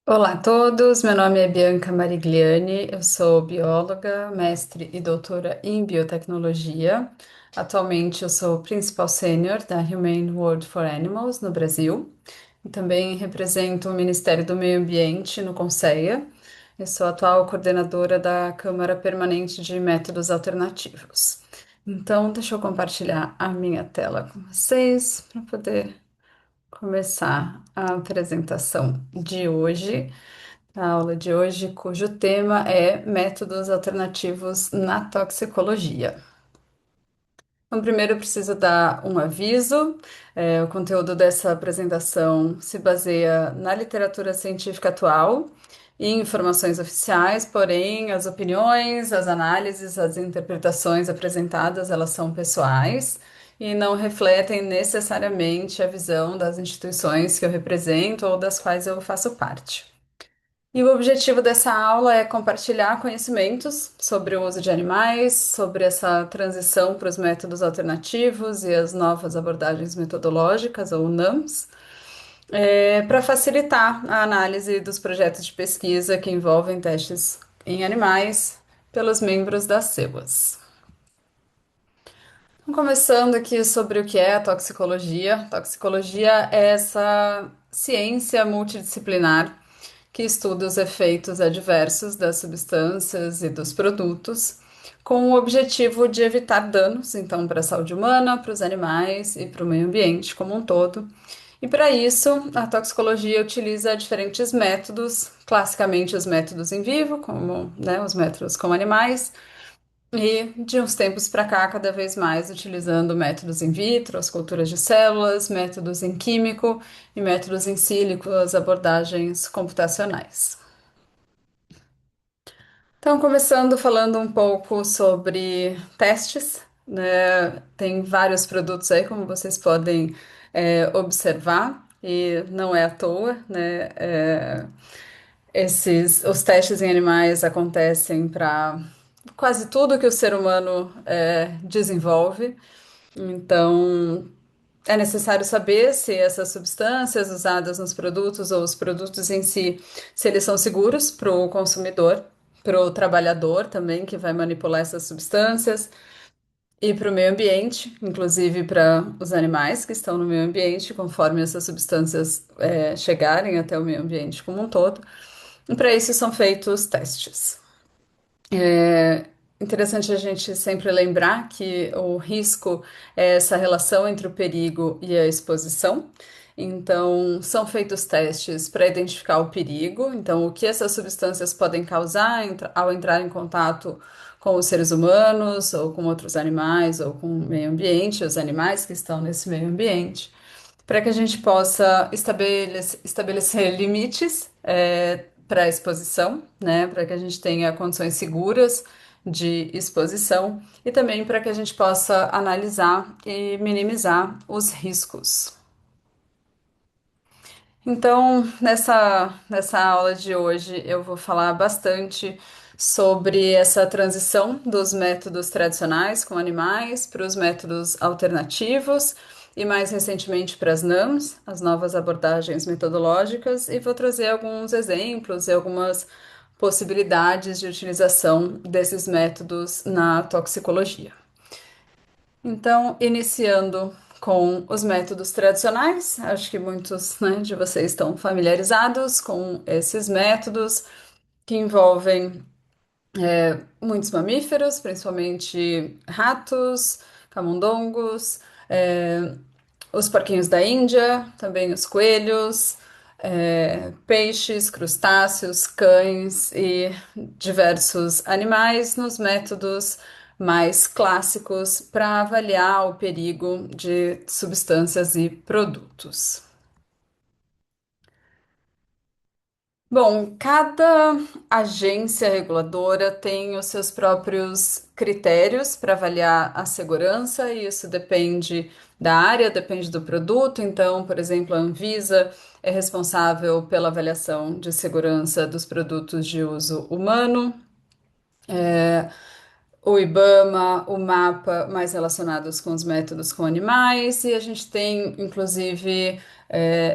Olá a todos, meu nome é Bianca Marigliani, eu sou bióloga, mestre e doutora em biotecnologia. Atualmente eu sou principal sênior da Humane World for Animals no Brasil e também represento o Ministério do Meio Ambiente no Conceia. Eu sou a atual coordenadora da Câmara Permanente de Métodos Alternativos. Então, deixa eu compartilhar a minha tela com vocês para poder começar a apresentação de hoje. A aula de hoje, cujo tema é métodos alternativos na toxicologia. Então, primeiro eu preciso dar um aviso. O conteúdo dessa apresentação se baseia na literatura científica atual e em informações oficiais, porém, as opiniões, as análises, as interpretações apresentadas, elas são pessoais e não refletem necessariamente a visão das instituições que eu represento ou das quais eu faço parte. E o objetivo dessa aula é compartilhar conhecimentos sobre o uso de animais, sobre essa transição para os métodos alternativos e as novas abordagens metodológicas, ou NAMs, para facilitar a análise dos projetos de pesquisa que envolvem testes em animais pelos membros das CEUAS. Então, começando aqui sobre o que é a toxicologia. Toxicologia é essa ciência multidisciplinar que estuda os efeitos adversos das substâncias e dos produtos, com o objetivo de evitar danos, então, para a saúde humana, para os animais e para o meio ambiente como um todo. E para isso, a toxicologia utiliza diferentes métodos, classicamente os métodos em vivo, como, né, os métodos com animais, e de uns tempos para cá, cada vez mais utilizando métodos in vitro, as culturas de células, métodos em químico e métodos em sílico, as abordagens computacionais. Então, começando falando um pouco sobre testes, né? Tem vários produtos aí, como vocês podem observar, e não é à toa, né? Os testes em animais acontecem para quase tudo que o ser humano desenvolve. Então, é necessário saber se essas substâncias usadas nos produtos ou os produtos em si, se eles são seguros para o consumidor, para o trabalhador também que vai manipular essas substâncias e para o meio ambiente, inclusive para os animais que estão no meio ambiente, conforme essas substâncias chegarem até o meio ambiente como um todo. E para isso são feitos testes. É interessante a gente sempre lembrar que o risco é essa relação entre o perigo e a exposição. Então, são feitos testes para identificar o perigo, então, o que essas substâncias podem causar ao entrar em contato com os seres humanos, ou com outros animais, ou com o meio ambiente, os animais que estão nesse meio ambiente, para que a gente possa estabelecer limites para a exposição, né, para que a gente tenha condições seguras de exposição e também para que a gente possa analisar e minimizar os riscos. Então, nessa aula de hoje, eu vou falar bastante sobre essa transição dos métodos tradicionais com animais para os métodos alternativos e, mais recentemente, para as NAMs, as novas abordagens metodológicas, e vou trazer alguns exemplos e algumas possibilidades de utilização desses métodos na toxicologia. Então, iniciando com os métodos tradicionais, acho que muitos, né, de vocês estão familiarizados com esses métodos que envolvem muitos mamíferos, principalmente ratos, camundongos, os porquinhos da Índia, também os coelhos, peixes, crustáceos, cães e diversos animais nos métodos mais clássicos para avaliar o perigo de substâncias e produtos. Bom, cada agência reguladora tem os seus próprios critérios para avaliar a segurança, e isso depende da área, depende do produto. Então, por exemplo, a Anvisa é responsável pela avaliação de segurança dos produtos de uso humano. o IBAMA, o MAPA, mais relacionados com os métodos com animais, e a gente tem, inclusive,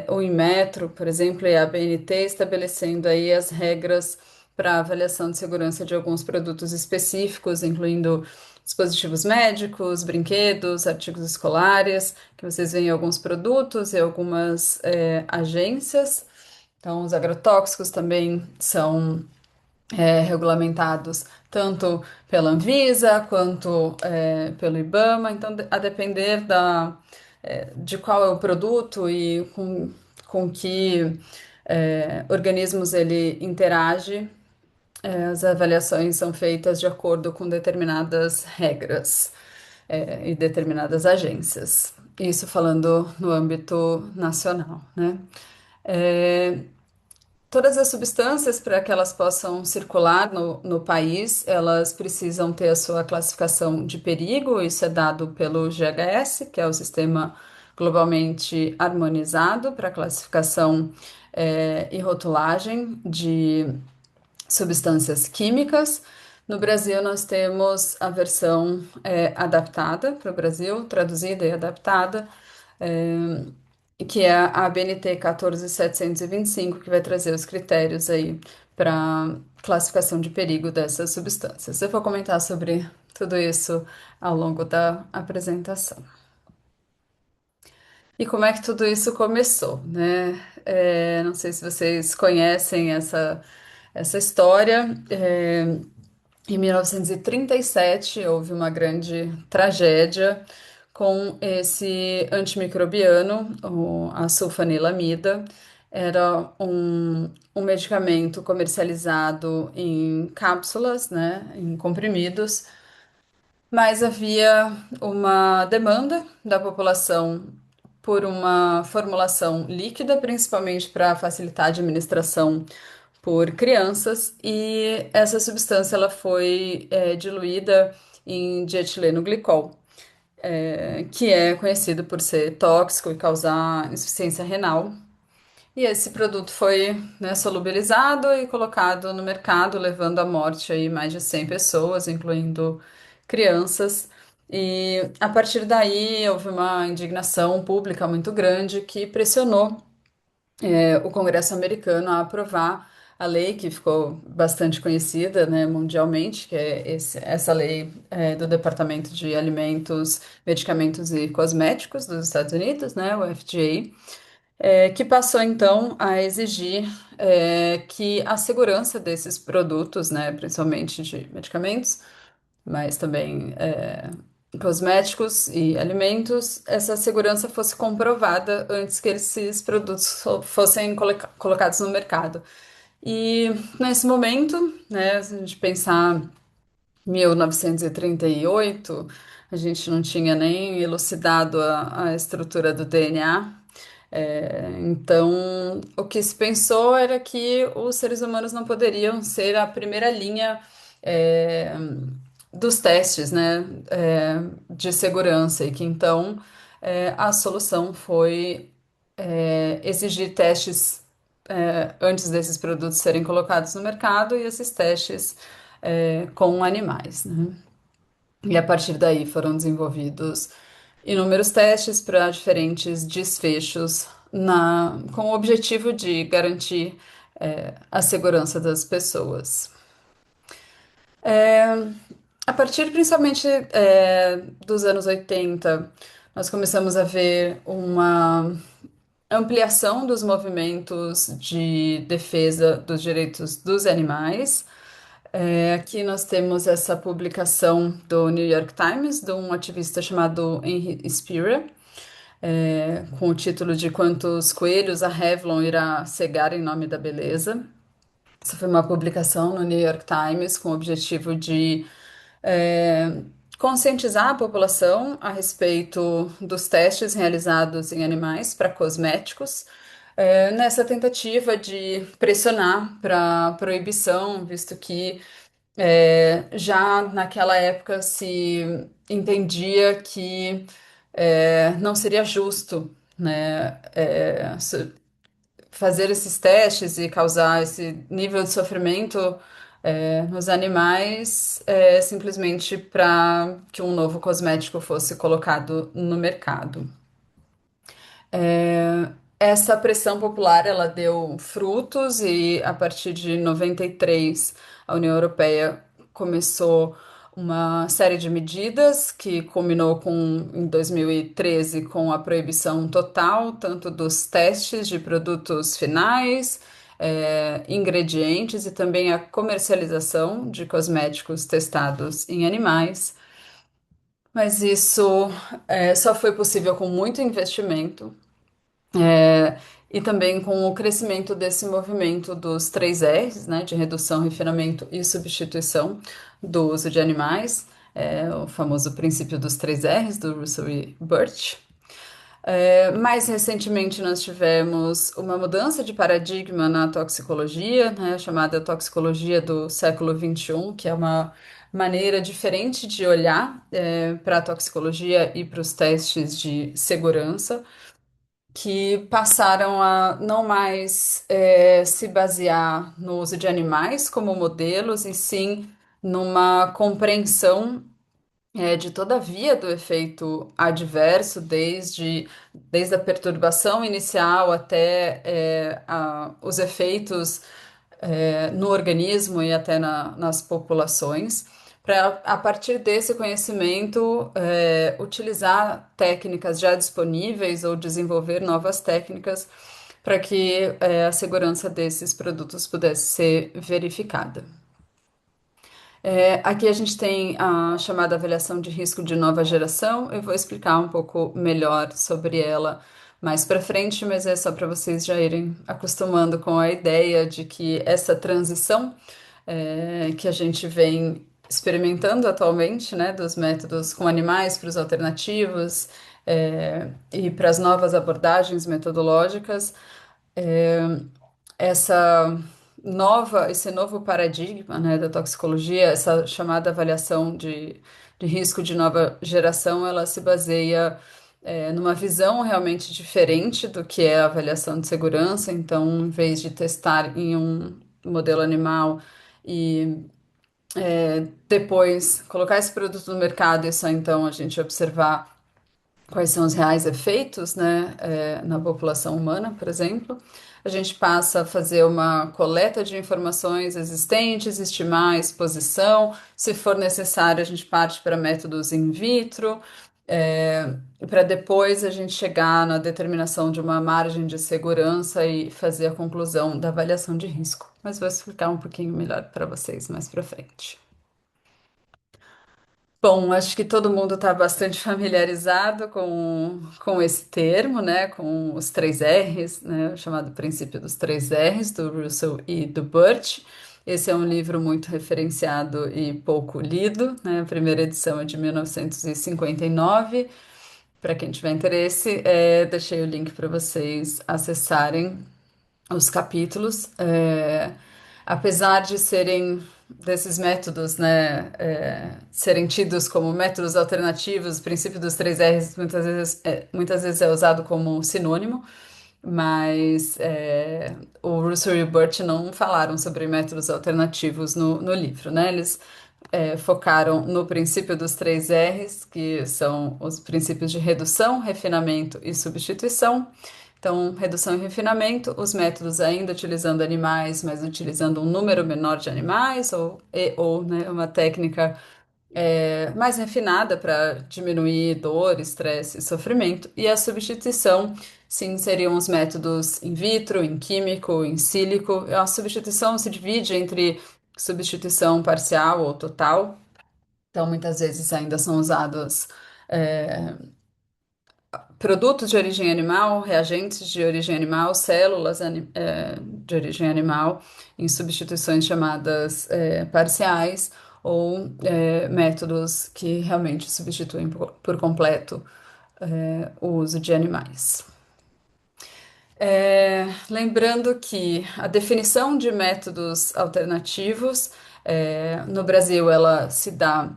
o Inmetro, por exemplo, e a BNT estabelecendo aí as regras para avaliação de segurança de alguns produtos específicos, incluindo dispositivos médicos, brinquedos, artigos escolares, que vocês veem em alguns produtos e algumas agências. Então, os agrotóxicos também são regulamentados tanto pela Anvisa quanto pelo IBAMA. Então, a depender de qual é o produto e com que organismos ele interage, as avaliações são feitas de acordo com determinadas regras e determinadas agências. Isso falando no âmbito nacional, né? É, Todas as substâncias, para que elas possam circular no país, elas precisam ter a sua classificação de perigo. Isso é dado pelo GHS, que é o Sistema Globalmente Harmonizado para Classificação e Rotulagem de Substâncias Químicas. No Brasil, nós temos a versão adaptada para o Brasil, traduzida e adaptada, é, que é a ABNT 14725, que vai trazer os critérios aí para classificação de perigo dessas substâncias. Eu vou comentar sobre tudo isso ao longo da apresentação. E como é que tudo isso começou, né? Não sei se vocês conhecem essa história. Em 1937, houve uma grande tragédia com esse antimicrobiano, a sulfanilamida. Era um medicamento comercializado em cápsulas, né, em comprimidos, mas havia uma demanda da população por uma formulação líquida, principalmente para facilitar a administração por crianças, e essa substância ela foi diluída em dietileno glicol, que é conhecido por ser tóxico e causar insuficiência renal. E esse produto foi, né, solubilizado e colocado no mercado, levando à morte aí mais de 100 pessoas, incluindo crianças. E a partir daí houve uma indignação pública muito grande que pressionou o Congresso americano a aprovar a lei que ficou bastante conhecida, né, mundialmente, que é essa lei do Departamento de Alimentos, Medicamentos e Cosméticos dos Estados Unidos, né, o FDA, que passou então a exigir que a segurança desses produtos, né, principalmente de medicamentos, mas também cosméticos e alimentos, essa segurança fosse comprovada antes que esses produtos fossem colocados no mercado. E nesse momento, né, se a gente pensar 1938, a gente não tinha nem elucidado a estrutura do DNA. Então, o que se pensou era que os seres humanos não poderiam ser a primeira linha é, dos testes, né, de segurança, e que então a solução foi exigir testes antes desses produtos serem colocados no mercado e esses testes com animais, né? E a partir daí foram desenvolvidos inúmeros testes para diferentes desfechos com o objetivo de garantir a segurança das pessoas. A partir principalmente dos anos 80, nós começamos a ver uma ampliação dos movimentos de defesa dos direitos dos animais. Aqui nós temos essa publicação do New York Times, de um ativista chamado Henry Spira, com o título de Quantos Coelhos a Revlon irá cegar em nome da beleza. Essa foi uma publicação no New York Times com o objetivo de é, conscientizar a população a respeito dos testes realizados em animais para cosméticos, nessa tentativa de pressionar para proibição, visto que já naquela época se entendia que não seria justo, né, fazer esses testes e causar esse nível de sofrimento nos animais, simplesmente para que um novo cosmético fosse colocado no mercado. É, essa pressão popular ela deu frutos e a partir de 93 a União Europeia começou uma série de medidas que culminou em 2013 com a proibição total tanto dos testes de produtos finais, ingredientes e também a comercialização de cosméticos testados em animais. Mas isso só foi possível com muito investimento é, e também com o crescimento desse movimento dos 3 Rs, né, de redução, refinamento e substituição do uso de animais, o famoso princípio dos 3 Rs, do Russell e Birch. Mais recentemente, nós tivemos uma mudança de paradigma na toxicologia, né, chamada toxicologia do século XXI, que é uma maneira diferente de olhar para a toxicologia e para os testes de segurança que passaram a não mais se basear no uso de animais como modelos, e sim numa compreensão de toda a via do efeito adverso, desde a perturbação inicial até os efeitos no organismo e até nas populações, para, a partir desse conhecimento, utilizar técnicas já disponíveis ou desenvolver novas técnicas para que a segurança desses produtos pudesse ser verificada. Aqui a gente tem a chamada avaliação de risco de nova geração. Eu vou explicar um pouco melhor sobre ela mais para frente, mas é só para vocês já irem acostumando com a ideia de que essa transição que a gente vem experimentando atualmente, né, dos métodos com animais para os alternativos, e para as novas abordagens metodológicas, esse novo paradigma, né, da toxicologia, essa chamada avaliação de risco de nova geração, ela se baseia numa visão realmente diferente do que é a avaliação de segurança. Então, em vez de testar em um modelo animal e depois colocar esse produto no mercado e só então a gente observar quais são os reais efeitos, né, na população humana, por exemplo. A gente passa a fazer uma coleta de informações existentes, estimar a exposição. Se for necessário, a gente parte para métodos in vitro, para depois a gente chegar na determinação de uma margem de segurança e fazer a conclusão da avaliação de risco. Mas vou explicar um pouquinho melhor para vocês mais para frente. Bom, acho que todo mundo está bastante familiarizado com esse termo, né? Com os 3 Rs, né? O chamado princípio dos 3 Rs, do Russell e do Birch. Esse é um livro muito referenciado e pouco lido, né? A primeira edição é de 1959. Para quem tiver interesse, deixei o link para vocês acessarem os capítulos, apesar de serem desses métodos, né, serem tidos como métodos alternativos, o princípio dos 3 Rs muitas vezes é usado como sinônimo, mas o Russell e o Burt não falaram sobre métodos alternativos no livro, né? Eles focaram no princípio dos 3 Rs, que são os princípios de redução, refinamento e substituição. Então, redução e refinamento, os métodos ainda utilizando animais, mas utilizando um número menor de animais, ou né, uma técnica mais refinada para diminuir dor, estresse e sofrimento. E a substituição, sim, seriam os métodos in vitro, em químico, em sílico. A substituição se divide entre substituição parcial ou total. Então, muitas vezes ainda são usados produtos de origem animal, reagentes de origem animal, células de origem animal, em substituições chamadas parciais, ou métodos que realmente substituem por completo o uso de animais. Lembrando que a definição de métodos alternativos no Brasil ela se dá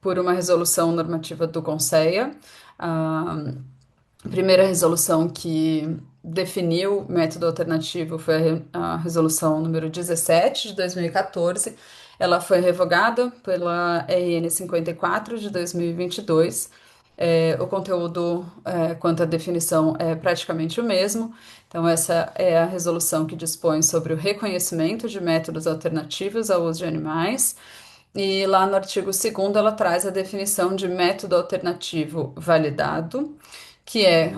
por uma resolução normativa do CONSEA. A primeira resolução que definiu o método alternativo foi a resolução número 17 de 2014. Ela foi revogada pela RN 54 de 2022. O conteúdo, quanto à definição, é praticamente o mesmo. Então, essa é a resolução que dispõe sobre o reconhecimento de métodos alternativos ao uso de animais. E lá no artigo 2º ela traz a definição de método alternativo validado, que é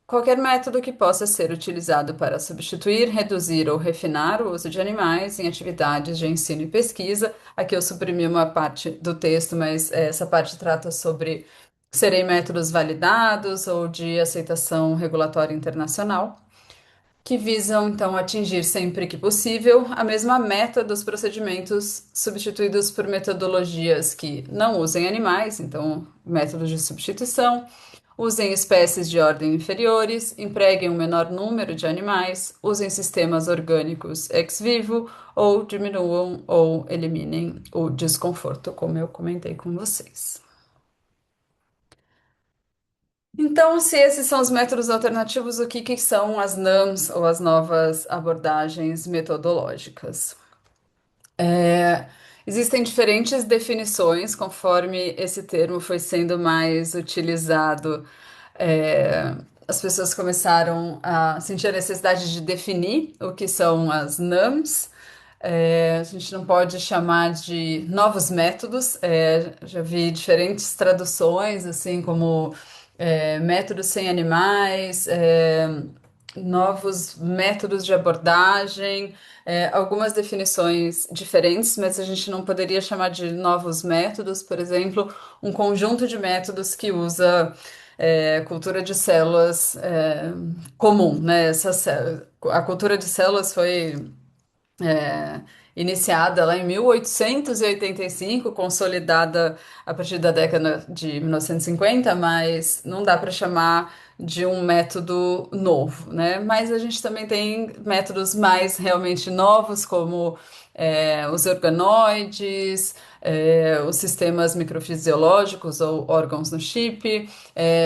qualquer método que possa ser utilizado para substituir, reduzir ou refinar o uso de animais em atividades de ensino e pesquisa. Aqui eu suprimi uma parte do texto, mas essa parte trata sobre serem métodos validados ou de aceitação regulatória internacional, que visam, então, atingir sempre que possível a mesma meta dos procedimentos substituídos por metodologias que não usem animais, então, métodos de substituição, usem espécies de ordem inferiores, empreguem um menor número de animais, usem sistemas orgânicos ex vivo ou diminuam ou eliminem o desconforto, como eu comentei com vocês. Então, se esses são os métodos alternativos, o que que são as NAMs ou as novas abordagens metodológicas? É, Existem diferentes definições conforme esse termo foi sendo mais utilizado. é, as pessoas começaram a sentir a necessidade de definir o que são as NAMs. A gente não pode chamar de novos métodos. Já vi diferentes traduções, assim como métodos sem animais, novos métodos de abordagem, algumas definições diferentes, mas a gente não poderia chamar de novos métodos, por exemplo, um conjunto de métodos que usa cultura de células comum, né? A cultura de células foi é, iniciada lá em 1885, consolidada a partir da década de 1950, mas não dá para chamar de um método novo, né? Mas a gente também tem métodos mais realmente novos, como os organoides, os sistemas microfisiológicos ou órgãos no chip,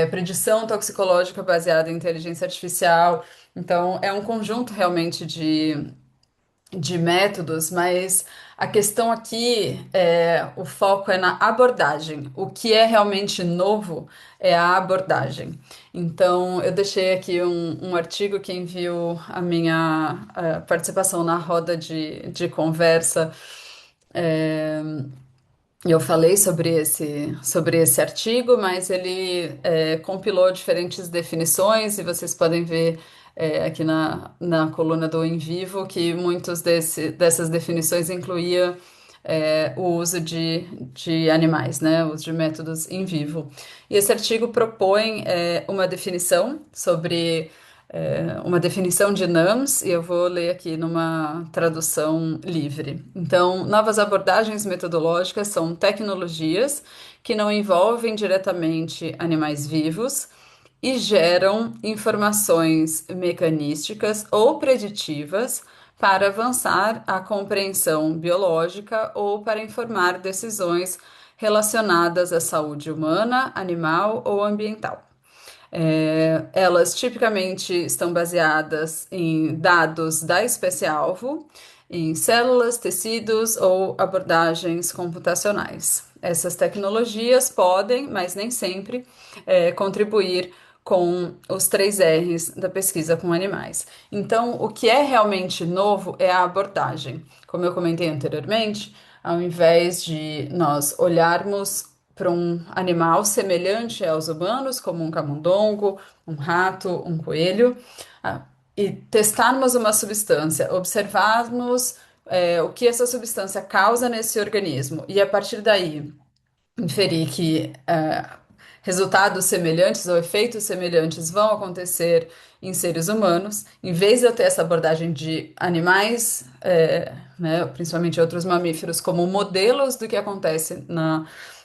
predição toxicológica baseada em inteligência artificial. Então, é um conjunto realmente de métodos, mas a questão aqui o foco é na abordagem. O que é realmente novo é a abordagem. Então, eu deixei aqui um artigo, quem viu a minha participação na roda de conversa, é, eu falei sobre esse artigo, mas ele compilou diferentes definições e vocês podem ver aqui na coluna do Em Vivo que muitos dessas definições incluía o uso de animais, né? O uso de métodos em vivo. E esse artigo propõe uma definição sobre uma definição de NAMs, e eu vou ler aqui numa tradução livre. Então, novas abordagens metodológicas são tecnologias que não envolvem diretamente animais vivos e geram informações mecanísticas ou preditivas para avançar a compreensão biológica ou para informar decisões relacionadas à saúde humana, animal ou ambiental. Elas tipicamente estão baseadas em dados da espécie-alvo, em células, tecidos ou abordagens computacionais. Essas tecnologias podem, mas nem sempre, contribuir com os 3 R's da pesquisa com animais. Então, o que é realmente novo é a abordagem. Como eu comentei anteriormente, ao invés de nós olharmos para um animal semelhante aos humanos, como um camundongo, um rato, um coelho, ah, e testarmos uma substância, observarmos o que essa substância causa nesse organismo, e a partir daí inferir que resultados semelhantes ou efeitos semelhantes vão acontecer em seres humanos, em vez de eu ter essa abordagem de animais, né, principalmente outros mamíferos, como modelos do que acontece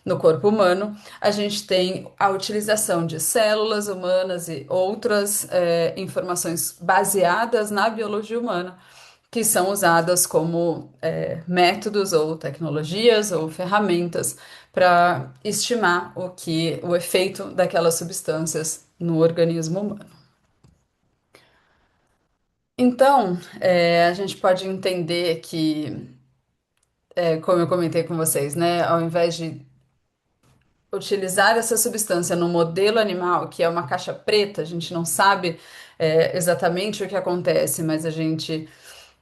no corpo humano, a gente tem a utilização de células humanas e outras informações baseadas na biologia humana que são usadas como métodos ou tecnologias ou ferramentas para estimar o efeito daquelas substâncias no organismo humano. Então, a gente pode entender que, como eu comentei com vocês, né, ao invés de utilizar essa substância no modelo animal, que é uma caixa preta, a gente não sabe, exatamente o que acontece, mas a gente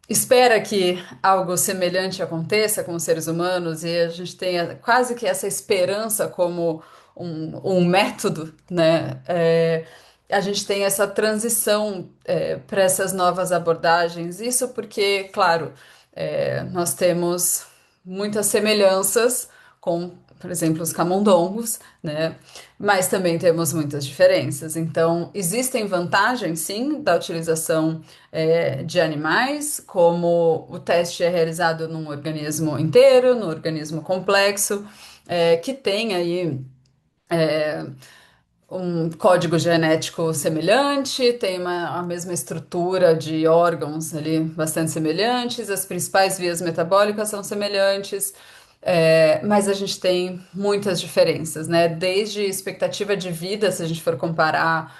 espera que algo semelhante aconteça com os seres humanos e a gente tenha quase que essa esperança como um método, né? A gente tem essa transição para essas novas abordagens. Isso porque, claro, nós temos muitas semelhanças com, por exemplo, os camundongos, né? Mas também temos muitas diferenças. Então, existem vantagens, sim, da utilização de animais, como o teste é realizado num organismo inteiro, no organismo complexo, que tem aí um código genético semelhante, tem a mesma estrutura de órgãos ali bastante semelhantes, as principais vias metabólicas são semelhantes, mas a gente tem muitas diferenças, né? Desde expectativa de vida, se a gente for comparar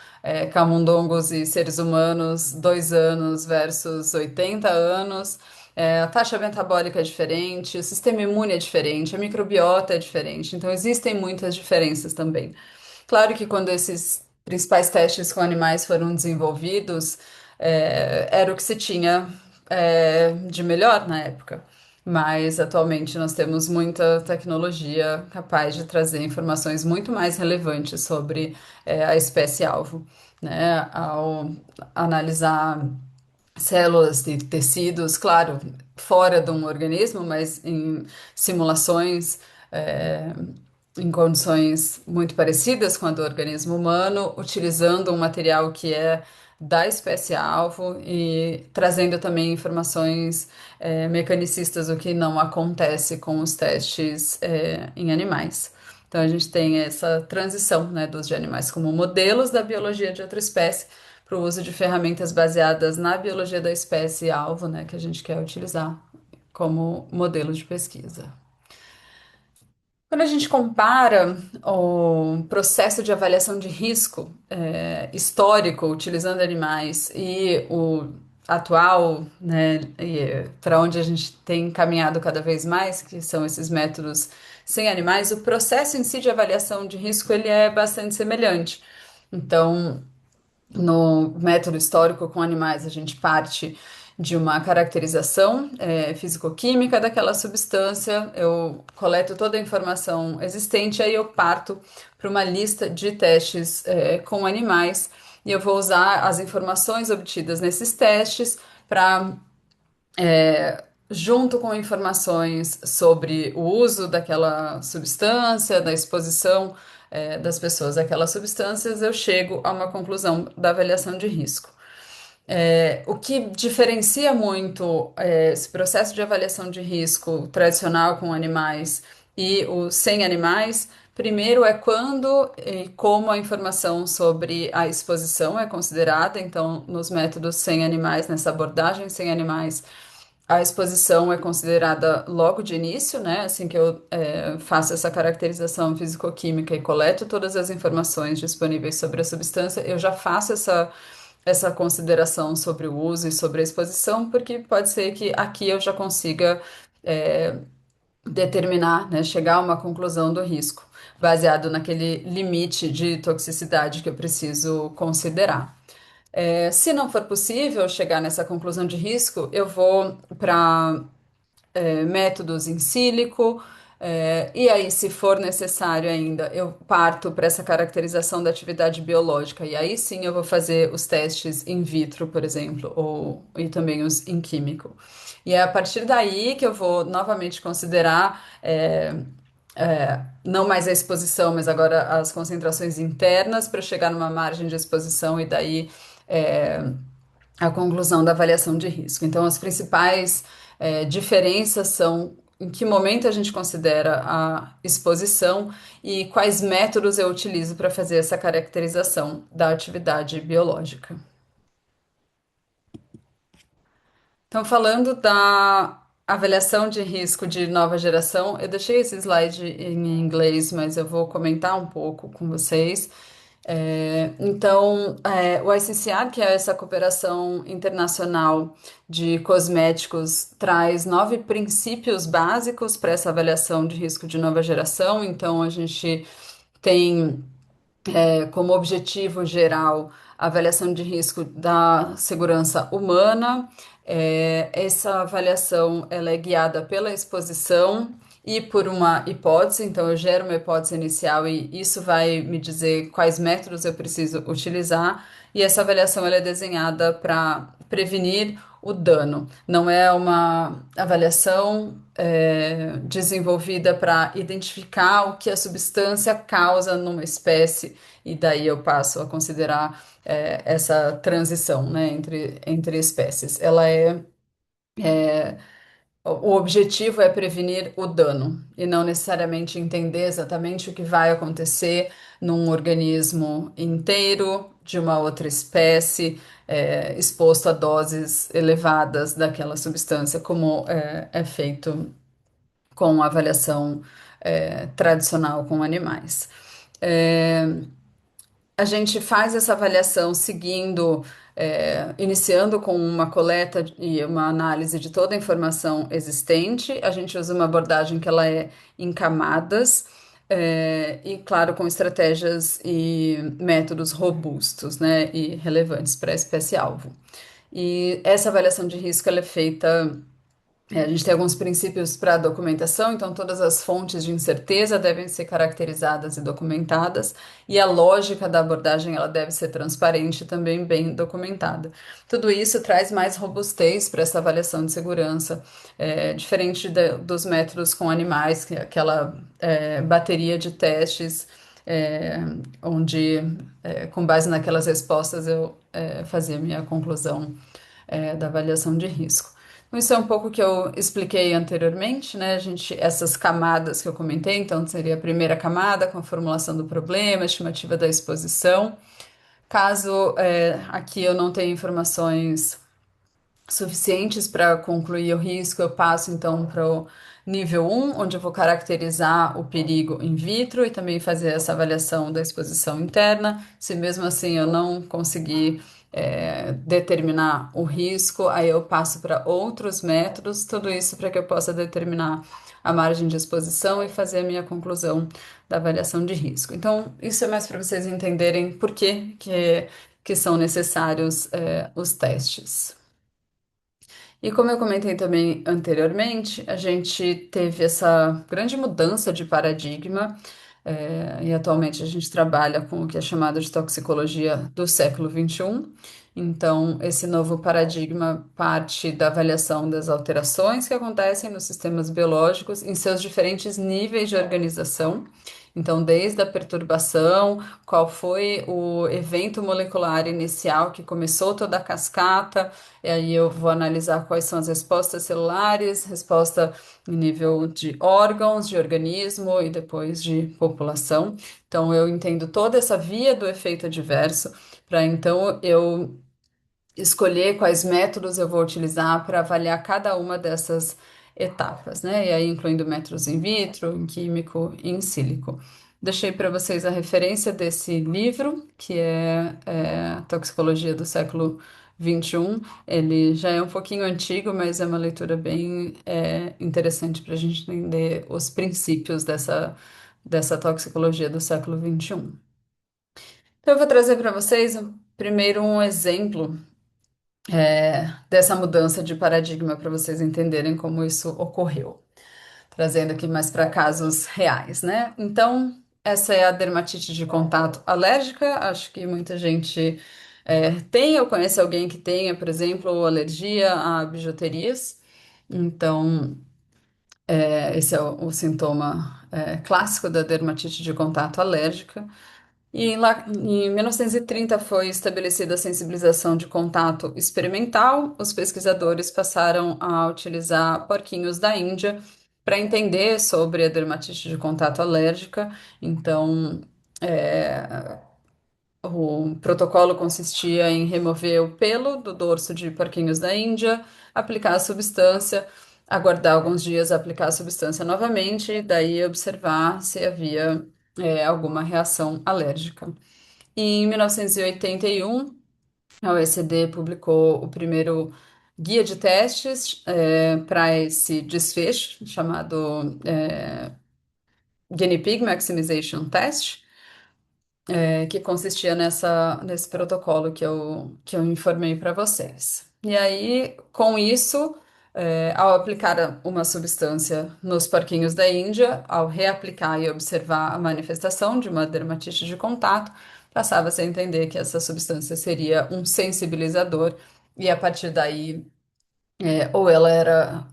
camundongos e seres humanos, 2 anos versus 80 anos. A taxa metabólica é diferente, o sistema imune é diferente, a microbiota é diferente, então existem muitas diferenças também. Claro que quando esses principais testes com animais foram desenvolvidos, era o que se tinha, de melhor na época. Mas atualmente nós temos muita tecnologia capaz de trazer informações muito mais relevantes sobre, a espécie-alvo, né? Ao analisar células de tecidos, claro, fora de um organismo, mas em simulações, é, em condições muito parecidas com a do organismo humano, utilizando um material que é da espécie-alvo e trazendo também informações, mecanicistas, o que não acontece com os testes, em animais. Então a gente tem essa transição, né, dos de animais como modelos da biologia de outra espécie para o uso de ferramentas baseadas na biologia da espécie-alvo, né, que a gente quer utilizar como modelo de pesquisa. Quando a gente compara o processo de avaliação de risco histórico utilizando animais e o atual, né, para onde a gente tem caminhado cada vez mais, que são esses métodos sem animais, o processo em si de avaliação de risco ele é bastante semelhante. Então, no método histórico com animais, a gente parte de uma caracterização físico-química daquela substância, eu coleto toda a informação existente, aí eu parto para uma lista de testes com animais e eu vou usar as informações obtidas nesses testes para junto com informações sobre o uso daquela substância, da exposição, das pessoas àquelas substâncias, eu chego a uma conclusão da avaliação de risco. O que diferencia muito esse processo de avaliação de risco tradicional com animais e o sem animais, primeiro é quando e como a informação sobre a exposição é considerada. Então, nos métodos sem animais, nessa abordagem sem animais, a exposição é considerada logo de início, né? Assim que eu faço essa caracterização físico-química e coleto todas as informações disponíveis sobre a substância, eu já faço essa consideração sobre o uso e sobre a exposição, porque pode ser que aqui eu já consiga determinar, né, chegar a uma conclusão do risco, baseado naquele limite de toxicidade que eu preciso considerar. Se não for possível chegar nessa conclusão de risco, eu vou para métodos em sílico, e aí, se for necessário ainda, eu parto para essa caracterização da atividade biológica, e aí sim eu vou fazer os testes in vitro, por exemplo, e também os em químico. E é a partir daí que eu vou novamente considerar. Não mais a exposição, mas agora as concentrações internas para chegar numa margem de exposição e daí a conclusão da avaliação de risco. Então, as principais diferenças são em que momento a gente considera a exposição e quais métodos eu utilizo para fazer essa caracterização da atividade biológica. Então, falando da avaliação de risco de nova geração, eu deixei esse slide em inglês, mas eu vou comentar um pouco com vocês. O ICCR, que é essa cooperação internacional de cosméticos, traz 9 princípios básicos para essa avaliação de risco de nova geração. Então, a gente tem como objetivo geral a avaliação de risco da segurança humana. Essa avaliação ela é guiada pela exposição e por uma hipótese, então eu gero uma hipótese inicial e isso vai me dizer quais métodos eu preciso utilizar, e essa avaliação ela é desenhada para prevenir o dano. Não é uma avaliação desenvolvida para identificar o que a substância causa numa espécie, e daí eu passo a considerar essa transição, né, entre espécies. O objetivo é prevenir o dano e não necessariamente entender exatamente o que vai acontecer num organismo inteiro de uma outra espécie, exposto a doses elevadas daquela substância, como é feito com a avaliação tradicional com animais. É, a gente faz essa avaliação seguindo, iniciando com uma coleta e uma análise de toda a informação existente. A gente usa uma abordagem que ela é em camadas, e, claro, com estratégias e métodos robustos, né, e relevantes para a espécie-alvo. E essa avaliação de risco ela é feita. A gente tem alguns princípios para documentação, então todas as fontes de incerteza devem ser caracterizadas e documentadas, e a lógica da abordagem ela deve ser transparente e também bem documentada. Tudo isso traz mais robustez para essa avaliação de segurança, diferente dos métodos com animais, que é aquela bateria de testes, é, onde, com base naquelas respostas, eu fazia minha conclusão da avaliação de risco. Então, isso é um pouco que eu expliquei anteriormente, né? Essas camadas que eu comentei, então seria a primeira camada com a formulação do problema, estimativa da exposição. Caso aqui eu não tenha informações suficientes para concluir o risco, eu passo então para o nível 1, onde eu vou caracterizar o perigo in vitro e também fazer essa avaliação da exposição interna. Se mesmo assim eu não conseguir determinar o risco, aí eu passo para outros métodos, tudo isso para que eu possa determinar a margem de exposição e fazer a minha conclusão da avaliação de risco. Então, isso é mais para vocês entenderem por que são necessários os testes. E como eu comentei também anteriormente, a gente teve essa grande mudança de paradigma, e atualmente a gente trabalha com o que é chamado de toxicologia do século XXI. Então, esse novo paradigma parte da avaliação das alterações que acontecem nos sistemas biológicos em seus diferentes níveis de organização. Então, desde a perturbação, qual foi o evento molecular inicial que começou toda a cascata, e aí eu vou analisar quais são as respostas celulares, resposta em nível de órgãos, de organismo e depois de população. Então, eu entendo toda essa via do efeito adverso, para então eu escolher quais métodos eu vou utilizar para avaliar cada uma dessas etapas, né? E aí, incluindo métodos in vitro, em químico e in sílico. Deixei para vocês a referência desse livro, que é Toxicologia do século XXI. Ele já é um pouquinho antigo, mas é uma leitura bem interessante para a gente entender os princípios dessa toxicologia do século XXI. Então, eu vou trazer para vocês primeiro um exemplo dessa mudança de paradigma para vocês entenderem como isso ocorreu, trazendo aqui mais para casos reais, né? Então, essa é a dermatite de contato alérgica. Acho que muita gente tem ou conhece alguém que tenha, por exemplo, alergia a bijuterias. Então, esse é o sintoma clássico da dermatite de contato alérgica. E lá em 1930 foi estabelecida a sensibilização de contato experimental. Os pesquisadores passaram a utilizar porquinhos da Índia para entender sobre a dermatite de contato alérgica. Então, o protocolo consistia em remover o pelo do dorso de porquinhos da Índia, aplicar a substância, aguardar alguns dias, aplicar a substância novamente, e daí observar se havia alguma reação alérgica. Em 1981, a OECD publicou o primeiro guia de testes para esse desfecho, chamado Guinea Pig Maximization Test, que consistia nesse protocolo que eu informei para vocês. E aí, com isso, ao aplicar uma substância nos porquinhos da Índia, ao reaplicar e observar a manifestação de uma dermatite de contato, passava-se a entender que essa substância seria um sensibilizador, e a partir daí ou ela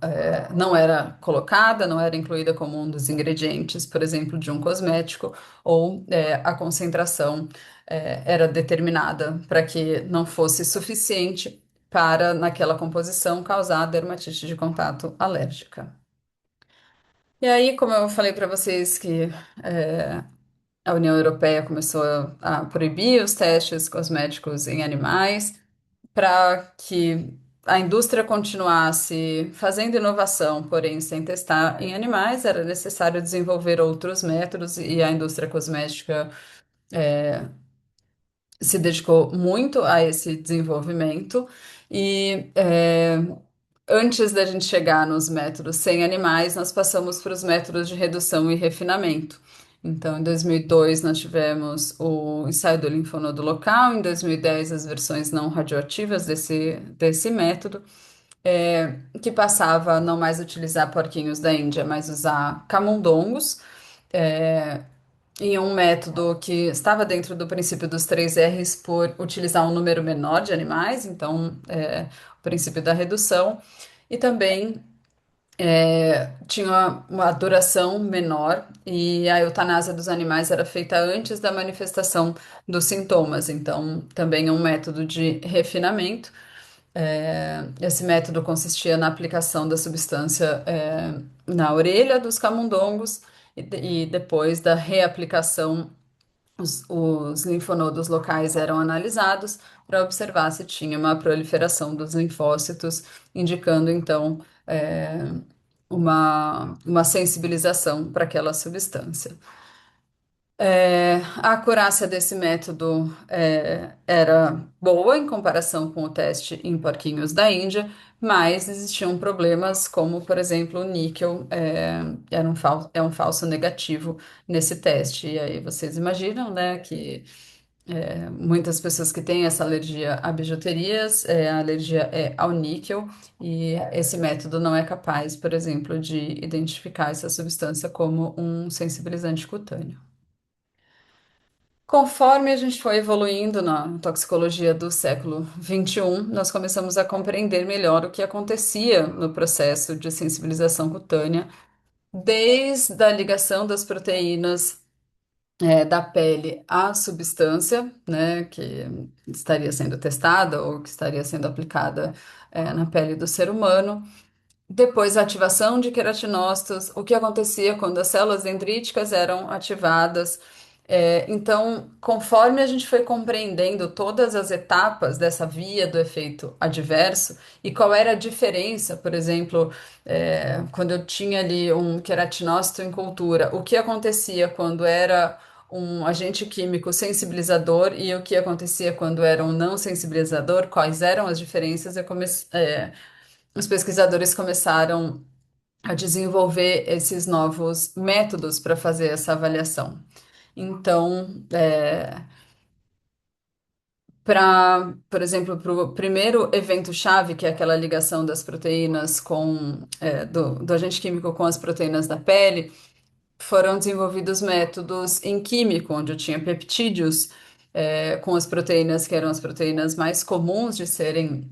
não era colocada, não era incluída como um dos ingredientes, por exemplo, de um cosmético, ou a concentração era determinada para que não fosse suficiente para, naquela composição, causar dermatite de contato alérgica. E aí, como eu falei para vocês que a União Europeia começou a proibir os testes cosméticos em animais, para que a indústria continuasse fazendo inovação, porém sem testar em animais, era necessário desenvolver outros métodos e a indústria cosmética se dedicou muito a esse desenvolvimento e antes da gente chegar nos métodos sem animais, nós passamos para os métodos de redução e refinamento. Então, em 2002, nós tivemos o ensaio do linfonodo local, em 2010, as versões não radioativas desse método, que passava a não mais utilizar porquinhos da Índia, mas usar camundongos, em um método que estava dentro do princípio dos três R's por utilizar um número menor de animais, então, o princípio da redução, e também tinha uma duração menor e a eutanásia dos animais era feita antes da manifestação dos sintomas, então também é um método de refinamento. Esse método consistia na aplicação da substância na orelha dos camundongos e depois da reaplicação os linfonodos locais eram analisados para observar se tinha uma proliferação dos linfócitos, indicando então uma sensibilização para aquela substância. A acurácia desse método era boa em comparação com o teste em porquinhos da Índia, mas existiam problemas como, por exemplo, o níquel é um falso negativo nesse teste. E aí vocês imaginam, né, que muitas pessoas que têm essa alergia a bijuterias, a alergia é ao níquel, e esse método não é capaz, por exemplo, de identificar essa substância como um sensibilizante cutâneo. Conforme a gente foi evoluindo na toxicologia do século XXI, nós começamos a compreender melhor o que acontecia no processo de sensibilização cutânea, desde a ligação das proteínas da pele à substância, né, que estaria sendo testada ou que estaria sendo aplicada na pele do ser humano. Depois, a ativação de queratinócitos, o que acontecia quando as células dendríticas eram ativadas. Então, conforme a gente foi compreendendo todas as etapas dessa via do efeito adverso e qual era a diferença, por exemplo, quando eu tinha ali um queratinócito em cultura, o que acontecia quando era um agente químico sensibilizador e o que acontecia quando era um não sensibilizador, quais eram as diferenças, os pesquisadores começaram a desenvolver esses novos métodos para fazer essa avaliação. Então, por exemplo, para o primeiro evento-chave, que é aquela ligação das proteínas do agente químico com as proteínas da pele, foram desenvolvidos métodos em químico, onde eu tinha peptídeos, com as proteínas que eram as proteínas mais comuns de serem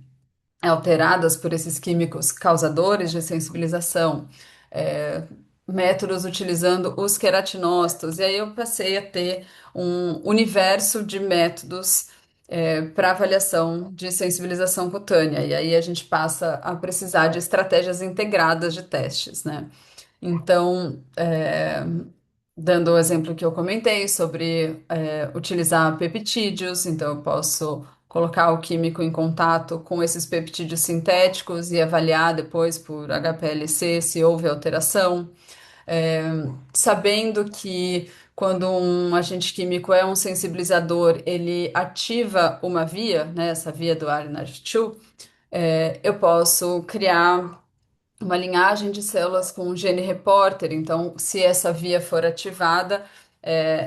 alteradas por esses químicos causadores de sensibilização, é, métodos utilizando os queratinócitos, e aí eu passei a ter um universo de métodos para avaliação de sensibilização cutânea, e aí a gente passa a precisar de estratégias integradas de testes, né? Então, dando o exemplo que eu comentei sobre utilizar peptídeos, então eu posso colocar o químico em contato com esses peptídeos sintéticos e avaliar depois por HPLC se houve alteração. É, sabendo que quando um agente químico é um sensibilizador, ele ativa uma via, né, essa via do RNAG2, eu posso criar uma linhagem de células com um gene repórter. Então, se essa via for ativada,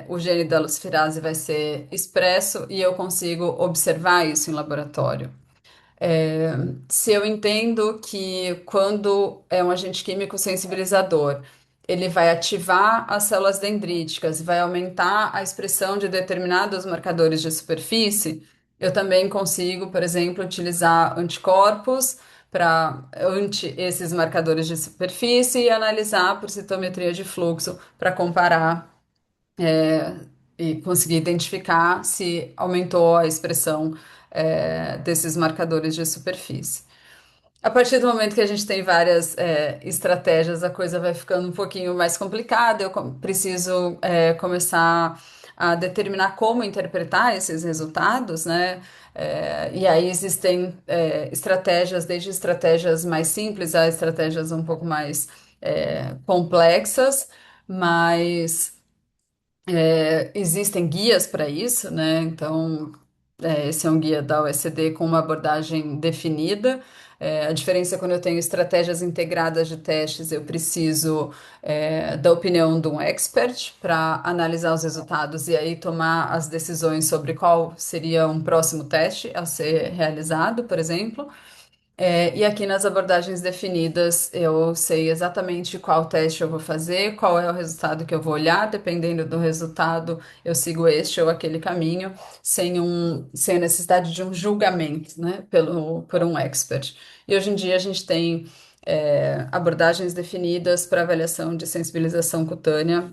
o gene da luciferase vai ser expresso e eu consigo observar isso em laboratório. É, Se eu entendo que quando é um agente químico sensibilizador, ele vai ativar as células dendríticas, vai aumentar a expressão de determinados marcadores de superfície, eu também consigo, por exemplo, utilizar anticorpos para ante esses marcadores de superfície e analisar por citometria de fluxo para comparar e conseguir identificar se aumentou a expressão desses marcadores de superfície. A partir do momento que a gente tem várias estratégias, a coisa vai ficando um pouquinho mais complicada. Preciso começar a determinar como interpretar esses resultados, né? E aí existem estratégias, desde estratégias mais simples a estratégias um pouco mais complexas, mas existem guias para isso, né? Então, esse é um guia da OECD com uma abordagem definida. A diferença é quando eu tenho estratégias integradas de testes, eu preciso, da opinião de um expert para analisar os resultados e aí tomar as decisões sobre qual seria um próximo teste a ser realizado, por exemplo. E aqui nas abordagens definidas, eu sei exatamente qual teste eu vou fazer, qual é o resultado que eu vou olhar, dependendo do resultado, eu sigo este ou aquele caminho, sem a necessidade de um julgamento, né, por um expert. E hoje em dia a gente tem abordagens definidas para avaliação de sensibilização cutânea,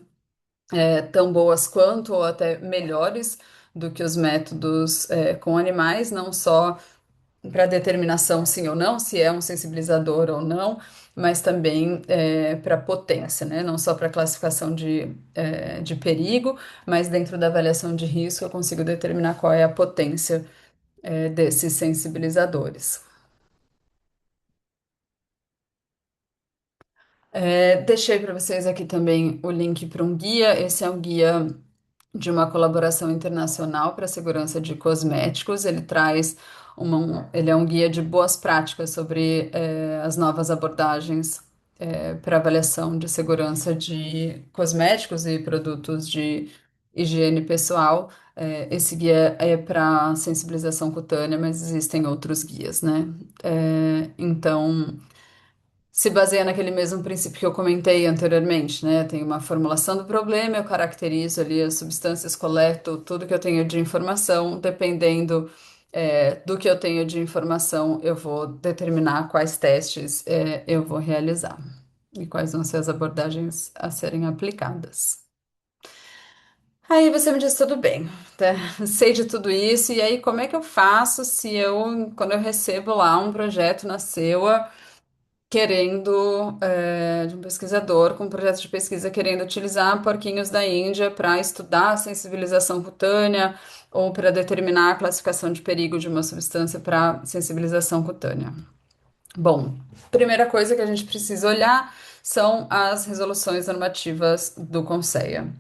tão boas quanto ou até melhores do que os métodos com animais, não só para determinação sim ou não, se é um sensibilizador ou não, mas também para potência, né? Não só para classificação de perigo, mas dentro da avaliação de risco eu consigo determinar qual é a potência desses sensibilizadores. Deixei para vocês aqui também o link para um guia. Esse é um guia de uma colaboração internacional para a segurança de cosméticos. Ele é um guia de boas práticas sobre as novas abordagens para avaliação de segurança de cosméticos e produtos de higiene pessoal. Esse guia é para sensibilização cutânea, mas existem outros guias, né? Então se baseia naquele mesmo princípio que eu comentei anteriormente, né? Tem uma formulação do problema, eu caracterizo ali as substâncias, coleto tudo que eu tenho de informação, dependendo, do que eu tenho de informação, eu vou determinar quais testes, eu vou realizar e quais vão ser as abordagens a serem aplicadas. Aí você me diz, tudo bem, tá? Sei de tudo isso, e aí como é que eu faço quando eu recebo lá um projeto na SEUA, querendo, de um pesquisador com um projeto de pesquisa querendo utilizar porquinhos da Índia para estudar a sensibilização cutânea ou para determinar a classificação de perigo de uma substância para sensibilização cutânea. Bom, primeira coisa que a gente precisa olhar são as resoluções normativas do Conselho.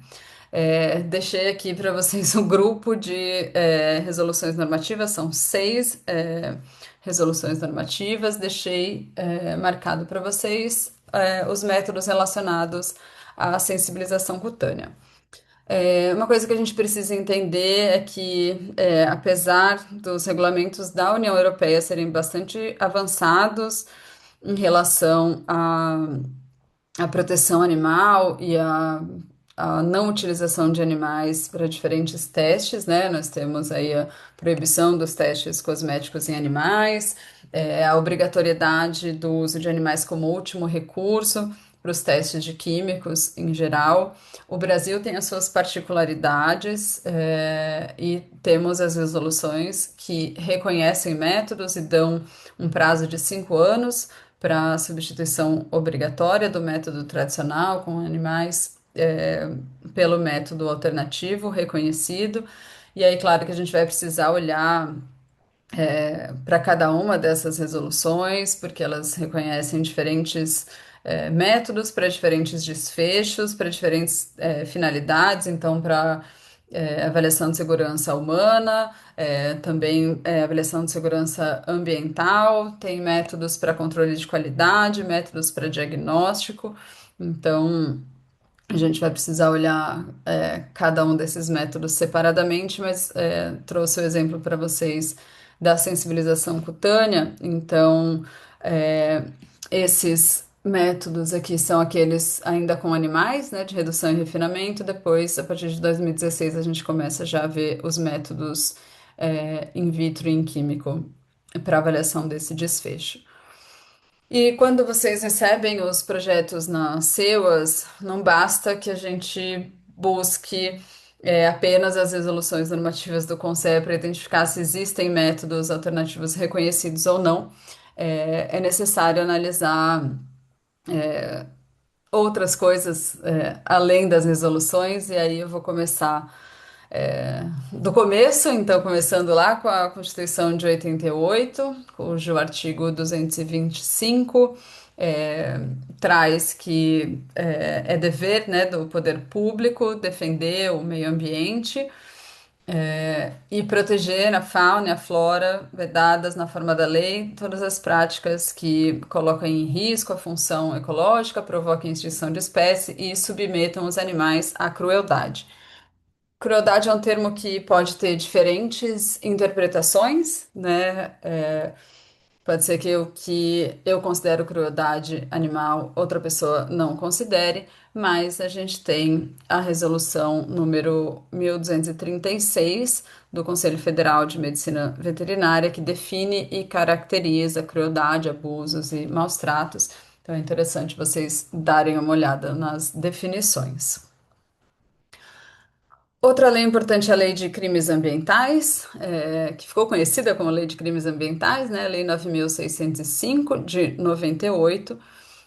Deixei aqui para vocês um grupo de resoluções normativas, são seis resoluções normativas. Deixei marcado para vocês os métodos relacionados à sensibilização cutânea. Uma coisa que a gente precisa entender é que, apesar dos regulamentos da União Europeia serem bastante avançados em relação a proteção animal e a não utilização de animais para diferentes testes, né? Nós temos aí a proibição dos testes cosméticos em animais, a obrigatoriedade do uso de animais como último recurso para os testes de químicos em geral. O Brasil tem as suas particularidades, e temos as resoluções que reconhecem métodos e dão um prazo de 5 anos para a substituição obrigatória do método tradicional com animais pelo método alternativo reconhecido. E aí, claro que a gente vai precisar olhar para cada uma dessas resoluções, porque elas reconhecem diferentes métodos para diferentes desfechos, para diferentes finalidades, então, para avaliação de segurança humana, também avaliação de segurança ambiental, tem métodos para controle de qualidade, métodos para diagnóstico. Então, a gente vai precisar olhar cada um desses métodos separadamente, mas trouxe o exemplo para vocês da sensibilização cutânea. Então, é, esses métodos aqui são aqueles ainda com animais, né, de redução e refinamento. Depois, a partir de 2016, a gente começa já a ver os métodos in vitro e em químico para avaliação desse desfecho. E quando vocês recebem os projetos na CEUAS, não basta que a gente busque apenas as resoluções normativas do Conselho para identificar se existem métodos alternativos reconhecidos ou não. É necessário analisar outras coisas além das resoluções, e aí eu vou começar do começo, então, começando lá com a Constituição de 88, cujo artigo 225 é, traz que é dever, né, do poder público defender o meio ambiente e proteger a fauna e a flora vedadas na forma da lei, todas as práticas que colocam em risco a função ecológica, provoquem extinção de espécie e submetam os animais à crueldade. Crueldade é um termo que pode ter diferentes interpretações, né? Pode ser que o que eu considero crueldade animal, outra pessoa não considere, mas a gente tem a resolução número 1236 do Conselho Federal de Medicina Veterinária, que define e caracteriza crueldade, abusos e maus tratos. Então é interessante vocês darem uma olhada nas definições. Outra lei importante é a Lei de Crimes Ambientais, que ficou conhecida como Lei de Crimes Ambientais, né? Lei 9.605 de 98,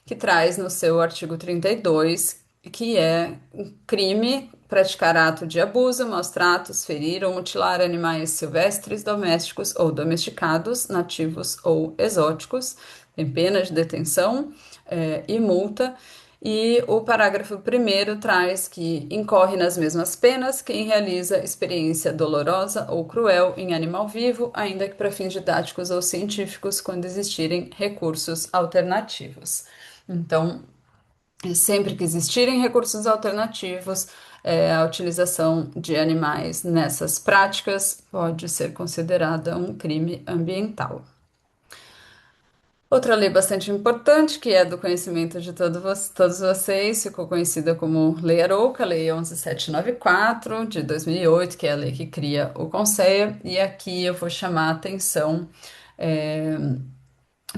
que traz no seu artigo 32 que é um crime praticar ato de abuso, maus tratos, ferir ou mutilar animais silvestres, domésticos ou domesticados, nativos ou exóticos, tem pena de detenção, e multa. E o parágrafo primeiro traz que incorre nas mesmas penas quem realiza experiência dolorosa ou cruel em animal vivo, ainda que para fins didáticos ou científicos, quando existirem recursos alternativos. Então, sempre que existirem recursos alternativos, a utilização de animais nessas práticas pode ser considerada um crime ambiental. Outra lei bastante importante, que é do conhecimento de todos vocês, ficou conhecida como Lei Arouca, Lei 11.794 de 2008, que é a lei que cria o Conselho, e aqui eu vou chamar a atenção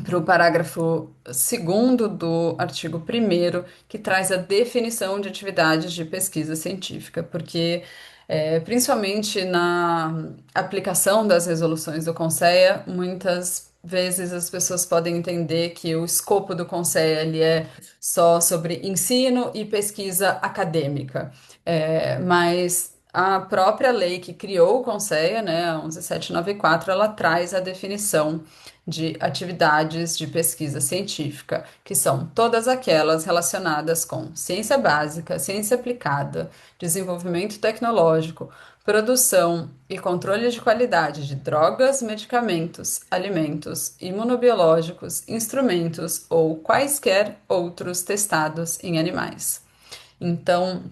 para o parágrafo segundo do artigo primeiro, que traz a definição de atividades de pesquisa científica, porque principalmente na aplicação das resoluções do Conselho, muitas vezes as pessoas podem entender que o escopo do Conselho ele é só sobre ensino e pesquisa acadêmica. Mas a própria lei que criou o Conselho, né, a 11.794, ela traz a definição de atividades de pesquisa científica, que são todas aquelas relacionadas com ciência básica, ciência aplicada, desenvolvimento tecnológico, produção e controle de qualidade de drogas, medicamentos, alimentos, imunobiológicos, instrumentos ou quaisquer outros testados em animais. Então,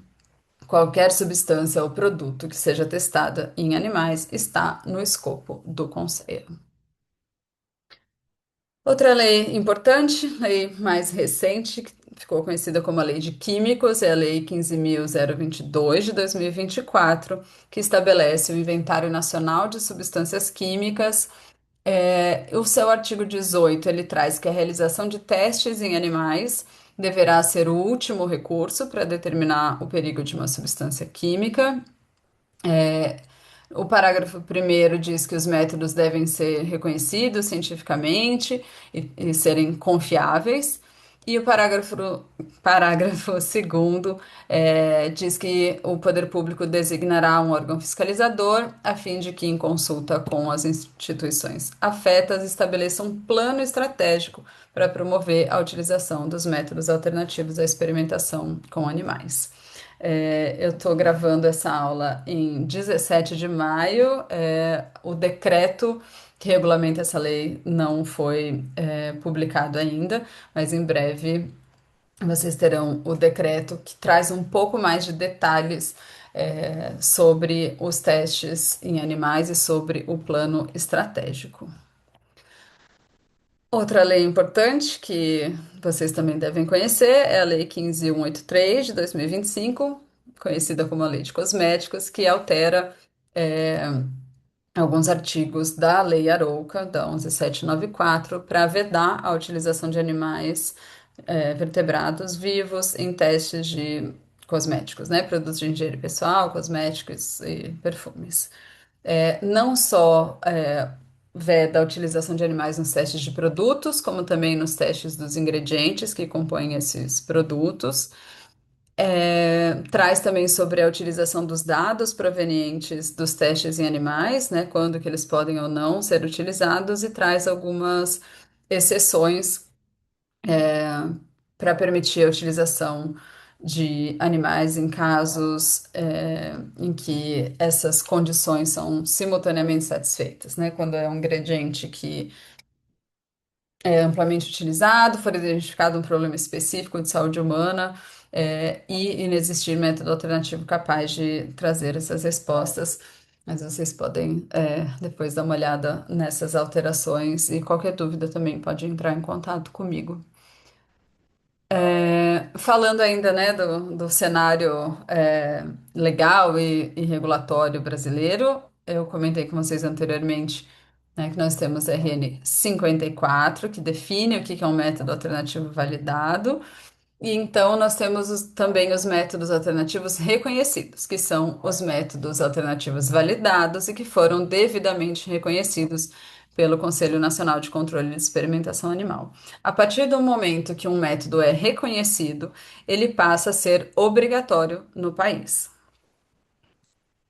qualquer substância ou produto que seja testada em animais está no escopo do conselho. Outra lei importante, lei mais recente, que ficou conhecida como a Lei de Químicos, é a Lei 15.022 de 2024, que estabelece o Inventário Nacional de Substâncias Químicas. O seu artigo 18, ele traz que a realização de testes em animais deverá ser o último recurso para determinar o perigo de uma substância química. O parágrafo primeiro diz que os métodos devem ser reconhecidos cientificamente e serem confiáveis. E o parágrafo segundo diz que o poder público designará um órgão fiscalizador a fim de que, em consulta com as instituições afetas, estabeleça um plano estratégico para promover a utilização dos métodos alternativos à experimentação com animais. Eu estou gravando essa aula em 17 de maio. O decreto que regulamenta essa lei não foi, publicado ainda, mas em breve vocês terão o decreto que traz um pouco mais de detalhes, sobre os testes em animais e sobre o plano estratégico. Outra lei importante que vocês também devem conhecer é a Lei 15.183 de 2025, conhecida como a Lei de Cosméticos, que altera alguns artigos da Lei Arouca, da 11.794, para vedar a utilização de animais, vertebrados vivos em testes de cosméticos, né? Produtos de higiene pessoal, cosméticos e perfumes. Não só veda a utilização de animais nos testes de produtos, como também nos testes dos ingredientes que compõem esses produtos. Traz também sobre a utilização dos dados provenientes dos testes em animais, né, quando que eles podem ou não ser utilizados, e traz algumas exceções para permitir a utilização de animais em casos em que essas condições são simultaneamente satisfeitas, né? Quando é um ingrediente que é amplamente utilizado, for identificado um problema específico de saúde humana, e inexistir método alternativo capaz de trazer essas respostas. Mas vocês podem, depois dar uma olhada nessas alterações e qualquer dúvida também pode entrar em contato comigo. Falando ainda, né, do cenário, legal e regulatório brasileiro, eu comentei com vocês anteriormente, né, que nós temos RN 54, que define o que que é um método alternativo validado, e então nós temos também os métodos alternativos reconhecidos, que são os métodos alternativos validados e que foram devidamente reconhecidos pelo Conselho Nacional de Controle de Experimentação Animal. A partir do momento que um método é reconhecido, ele passa a ser obrigatório no país.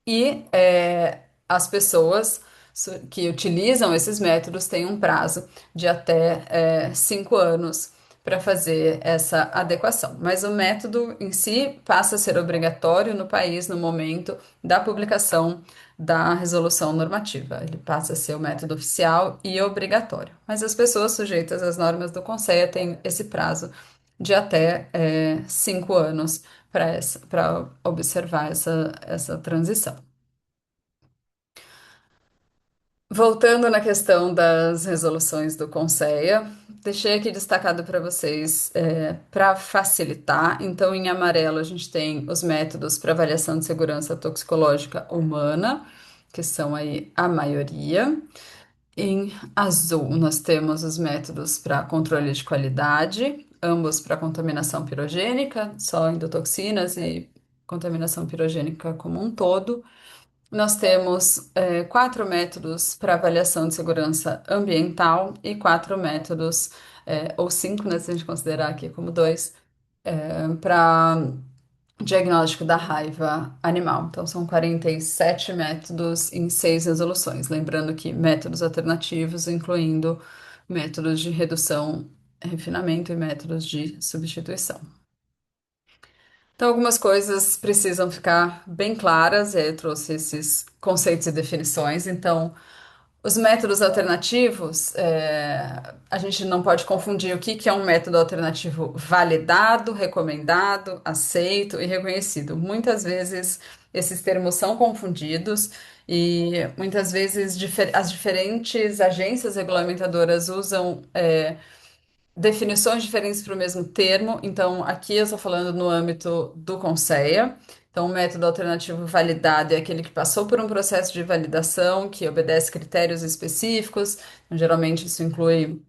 E as pessoas que utilizam esses métodos têm um prazo de até 5 anos para fazer essa adequação. Mas o método em si passa a ser obrigatório no país no momento da publicação da resolução normativa. Ele passa a ser o método oficial e obrigatório. Mas as pessoas sujeitas às normas do Conselho têm esse prazo de até 5 anos para observar essa transição. Voltando na questão das resoluções do Conceia, deixei aqui destacado para vocês, para facilitar. Então, em amarelo, a gente tem os métodos para avaliação de segurança toxicológica humana, que são aí a maioria. Em azul, nós temos os métodos para controle de qualidade, ambos para contaminação pirogênica, só endotoxinas e contaminação pirogênica como um todo. Nós temos, 4 métodos para avaliação de segurança ambiental e 4 métodos, ou 5, né, se a gente considerar aqui como dois, para diagnóstico da raiva animal. Então, são 47 métodos em 6 resoluções. Lembrando que métodos alternativos, incluindo métodos de redução, refinamento e métodos de substituição. Então, algumas coisas precisam ficar bem claras, e aí eu trouxe esses conceitos e definições. Então, os métodos alternativos, a gente não pode confundir o que que é um método alternativo validado, recomendado, aceito e reconhecido. Muitas vezes esses termos são confundidos e muitas vezes as diferentes agências regulamentadoras usam definições diferentes para o mesmo termo. Então, aqui eu estou falando no âmbito do Conceia. Então, o método alternativo validado é aquele que passou por um processo de validação, que obedece critérios específicos. Então, geralmente, isso inclui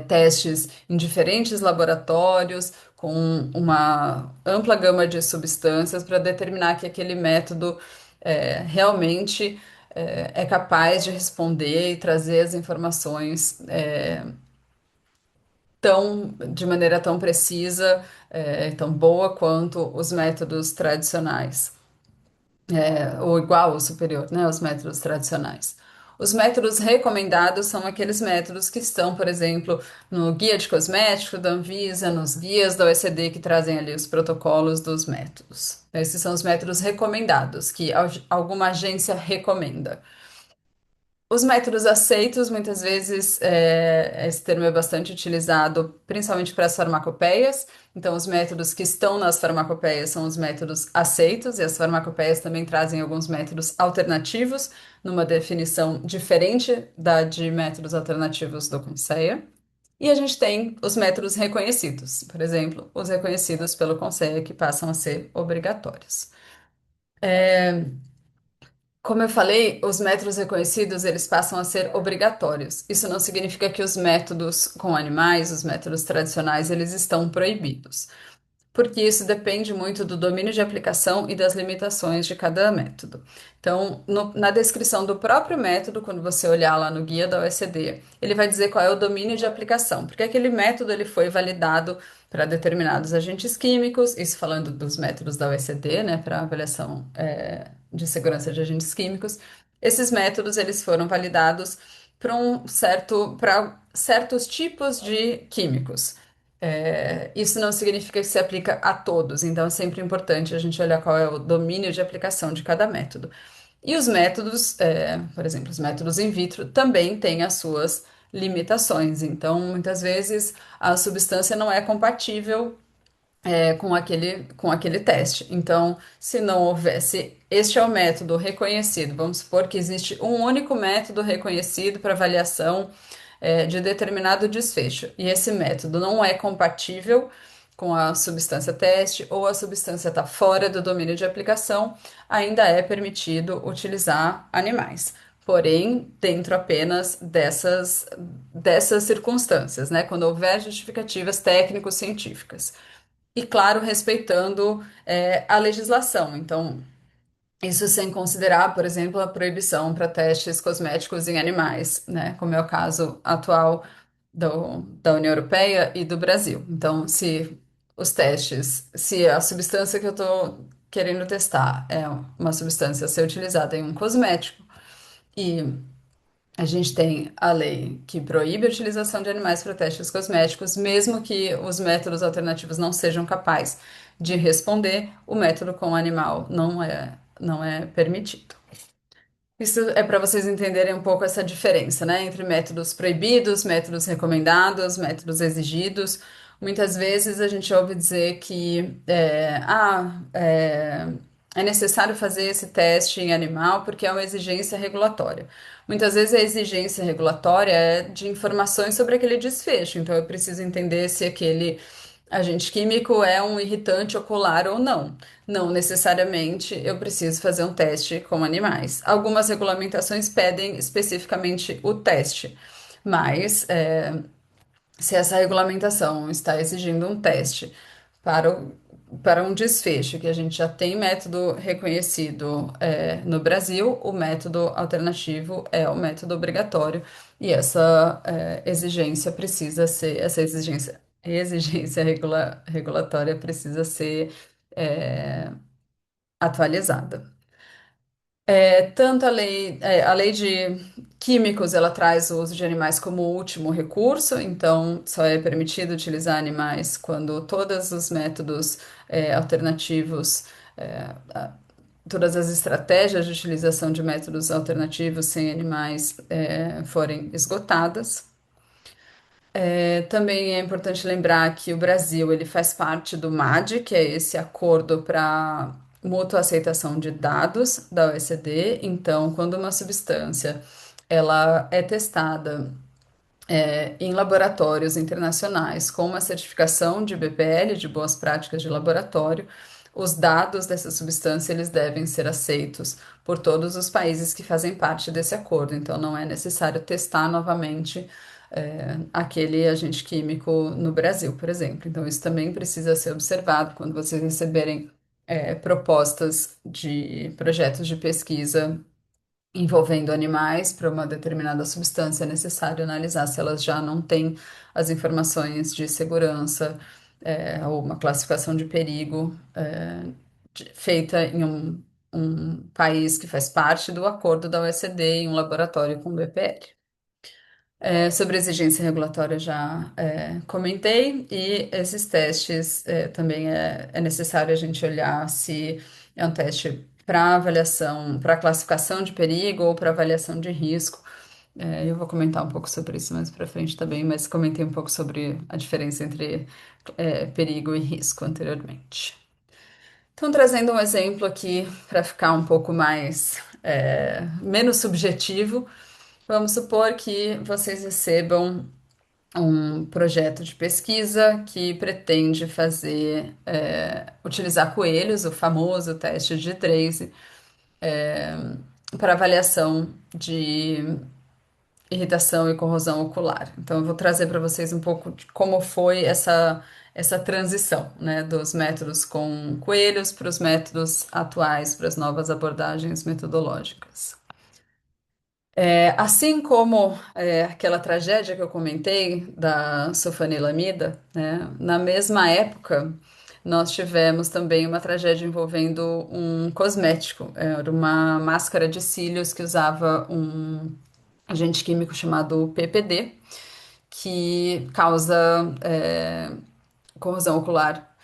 testes em diferentes laboratórios, com uma ampla gama de substâncias, para determinar que aquele método realmente é capaz de responder e trazer as informações de maneira tão precisa, tão boa quanto os métodos tradicionais, ou igual ou superior, né, aos métodos tradicionais. Os métodos recomendados são aqueles métodos que estão, por exemplo, no Guia de Cosmético da Anvisa, nos guias da OECD que trazem ali os protocolos dos métodos. Esses são os métodos recomendados, que alguma agência recomenda. Os métodos aceitos, muitas vezes, esse termo é bastante utilizado principalmente para as farmacopeias. Então, os métodos que estão nas farmacopeias são os métodos aceitos, e as farmacopeias também trazem alguns métodos alternativos, numa definição diferente da de métodos alternativos do Conselho. E a gente tem os métodos reconhecidos, por exemplo, os reconhecidos pelo Conselho, que passam a ser obrigatórios. Como eu falei, os métodos reconhecidos, eles passam a ser obrigatórios. Isso não significa que os métodos com animais, os métodos tradicionais, eles estão proibidos, porque isso depende muito do domínio de aplicação e das limitações de cada método. Então, na descrição do próprio método, quando você olhar lá no guia da OECD, ele vai dizer qual é o domínio de aplicação, porque aquele método ele foi validado para determinados agentes químicos, isso falando dos métodos da OECD, né, para avaliação, de segurança de agentes químicos. Esses métodos eles foram validados para certos tipos de químicos. Isso não significa que se aplica a todos, então é sempre importante a gente olhar qual é o domínio de aplicação de cada método. E os métodos, por exemplo, os métodos in vitro também têm as suas limitações, então muitas vezes a substância não é compatível com aquele teste. Então, se não houvesse, este é o método reconhecido, vamos supor que existe um único método reconhecido para avaliação de determinado desfecho, e esse método não é compatível com a substância teste ou a substância está fora do domínio de aplicação, ainda é permitido utilizar animais. Porém, dentro apenas dessas circunstâncias, né? Quando houver justificativas técnico-científicas. E, claro, respeitando a legislação. Então, isso sem considerar, por exemplo, a proibição para testes cosméticos em animais, né? Como é o caso atual da União Europeia e do Brasil. Então, se a substância que eu estou querendo testar é uma substância a ser utilizada em um cosmético, e a gente tem a lei que proíbe a utilização de animais para testes cosméticos, mesmo que os métodos alternativos não sejam capazes de responder, o método com animal não é permitido. Isso é para vocês entenderem um pouco essa diferença, né, entre métodos proibidos, métodos recomendados, métodos exigidos. Muitas vezes a gente ouve dizer que é necessário fazer esse teste em animal porque é uma exigência regulatória. Muitas vezes a exigência regulatória é de informações sobre aquele desfecho, então eu preciso entender se aquele agente químico é um irritante ocular ou não. Não necessariamente eu preciso fazer um teste com animais. Algumas regulamentações pedem especificamente o teste, mas se essa regulamentação está exigindo um teste para, para um desfecho, que a gente já tem método reconhecido no Brasil, o método alternativo é o método obrigatório, e essa exigência precisa ser, essa exigência regulatória precisa ser é, atualizada. A lei de químicos, ela traz o uso de animais como último recurso, então só é permitido utilizar animais quando todos os métodos alternativos, todas as estratégias de utilização de métodos alternativos sem animais forem esgotadas. Também é importante lembrar que o Brasil ele faz parte do MAD, que é esse acordo para mútua aceitação de dados da OECD. Então, quando uma substância ela é testada em laboratórios internacionais com uma certificação de BPL, de boas práticas de laboratório, os dados dessa substância eles devem ser aceitos por todos os países que fazem parte desse acordo. Então, não é necessário testar novamente aquele agente químico no Brasil, por exemplo. Então, isso também precisa ser observado quando vocês receberem propostas de projetos de pesquisa envolvendo animais para uma determinada substância, é necessário analisar se elas já não têm as informações de segurança, ou uma classificação de perigo, feita em um país que faz parte do acordo da OECD em um laboratório com o BPL. Sobre exigência regulatória já comentei, e esses testes também é necessário a gente olhar se é um teste para avaliação, para classificação de perigo ou para avaliação de risco. Eu vou comentar um pouco sobre isso mais para frente também, mas comentei um pouco sobre a diferença entre perigo e risco anteriormente. Então, trazendo um exemplo aqui para ficar um pouco mais menos subjetivo, vamos supor que vocês recebam um projeto de pesquisa que pretende utilizar coelhos, o famoso teste de Trace, para avaliação de irritação e corrosão ocular. Então, eu vou trazer para vocês um pouco de como foi essa transição, né, dos métodos com coelhos para os métodos atuais, para as novas abordagens metodológicas. Assim como aquela tragédia que eu comentei da sulfanilamida, né, na mesma época nós tivemos também uma tragédia envolvendo um cosmético. Era uma máscara de cílios que usava um agente químico chamado PPD, que causa corrosão ocular,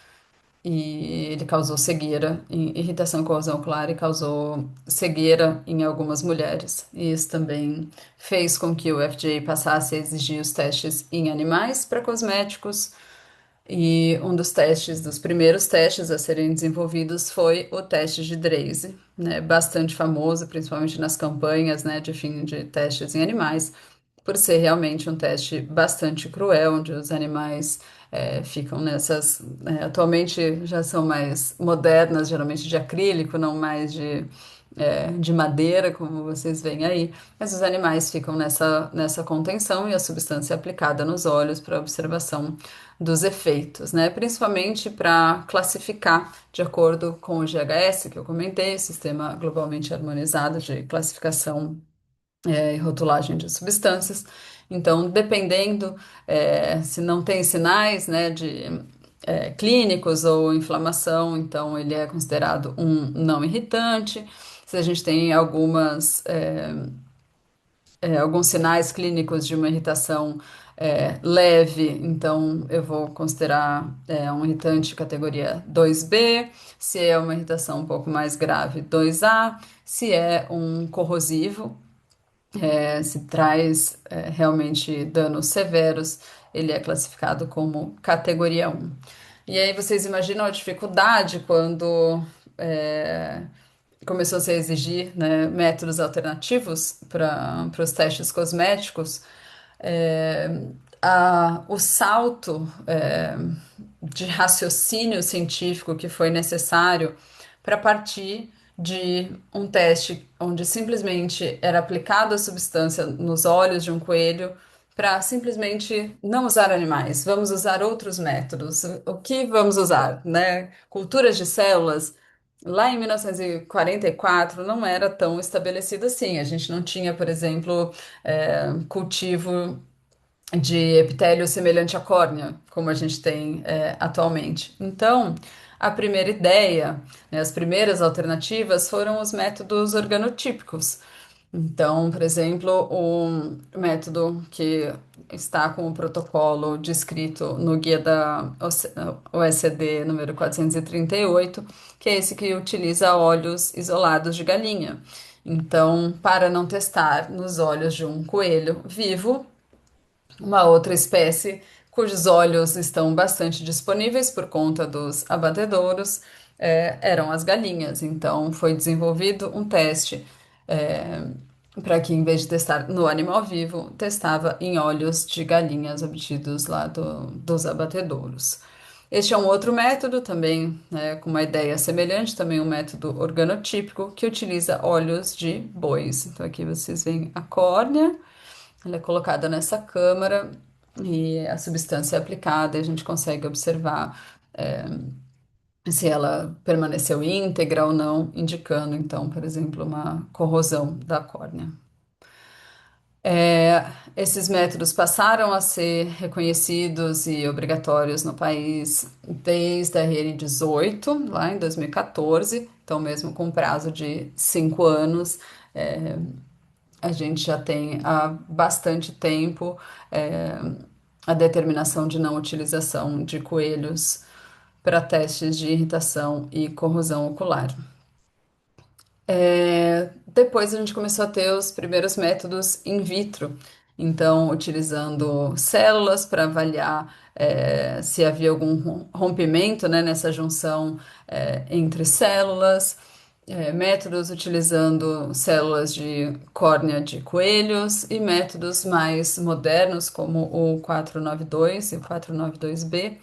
e ele causou cegueira, irritação e corrosão ocular, e causou cegueira em algumas mulheres. E isso também fez com que o FDA passasse a exigir os testes em animais para cosméticos. E um dos testes, dos primeiros testes a serem desenvolvidos foi o teste de Draze, né? Bastante famoso, principalmente nas campanhas, né, de fim de testes em animais, por ser realmente um teste bastante cruel, onde os animais ficam nessas. Atualmente já são mais modernas, geralmente de acrílico, não mais de madeira, como vocês veem aí, mas os animais ficam nessa contenção e a substância é aplicada nos olhos para observação dos efeitos, né? Principalmente para classificar de acordo com o GHS, que eu comentei, Sistema Globalmente Harmonizado de Classificação e Rotulagem de Substâncias. Então, dependendo se não tem sinais, né, de clínicos ou inflamação, então ele é considerado um não irritante. Se a gente tem alguns sinais clínicos de uma irritação leve, então eu vou considerar um irritante categoria 2B. Se é uma irritação um pouco mais grave, 2A. Se é um corrosivo, se traz realmente danos severos, ele é classificado como categoria 1. E aí vocês imaginam a dificuldade quando é, começou a se exigir, né, métodos alternativos para os testes cosméticos. É, o salto de raciocínio científico que foi necessário para partir de um teste onde simplesmente era aplicada a substância nos olhos de um coelho para simplesmente não usar animais, vamos usar outros métodos. O que vamos usar, né? Culturas de células. Lá em 1944 não era tão estabelecido assim. A gente não tinha, por exemplo, cultivo de epitélio semelhante à córnea, como a gente tem atualmente. Então, a primeira ideia, né, as primeiras alternativas foram os métodos organotípicos. Então, por exemplo, um método que está com o protocolo descrito no guia da OECD número 438, que é esse que utiliza óleos isolados de galinha. Então, para não testar nos olhos de um coelho vivo, uma outra espécie cujos olhos estão bastante disponíveis por conta dos abatedouros eram as galinhas. Então, foi desenvolvido um teste para que, em vez de testar no animal vivo, testava em olhos de galinhas obtidos lá dos abatedouros. Este é um outro método também, né, com uma ideia semelhante, também um método organotípico que utiliza óleos de bois. Então aqui vocês veem a córnea, ela é colocada nessa câmara e a substância é aplicada e a gente consegue observar se ela permaneceu íntegra ou não, indicando, então, por exemplo, uma corrosão da córnea. É, esses métodos passaram a ser reconhecidos e obrigatórios no país desde a RN18, lá em 2014, então, mesmo com prazo de 5 anos, é, a gente já tem há bastante tempo é, a determinação de não utilização de coelhos para testes de irritação e corrosão ocular. Depois a gente começou a ter os primeiros métodos in vitro, então utilizando células para avaliar se havia algum rompimento, né, nessa junção entre células, métodos utilizando células de córnea de coelhos e métodos mais modernos como o 492 e o 492B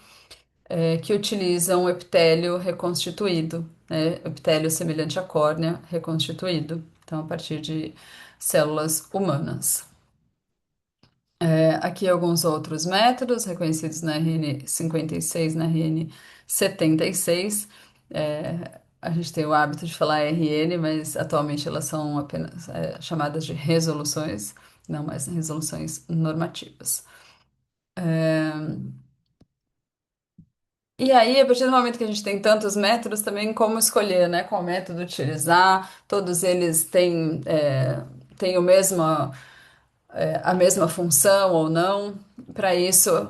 que utilizam o epitélio reconstituído, né? Epitélio semelhante à córnea reconstituído, então a partir de células humanas. Aqui alguns outros métodos reconhecidos na RN 56, na RN 76. A gente tem o hábito de falar RN, mas atualmente elas são apenas chamadas de resoluções, não mais resoluções normativas. E aí, a partir do momento que a gente tem tantos métodos, também como escolher, né? Qual método utilizar. Todos eles têm a mesma função ou não. Para isso,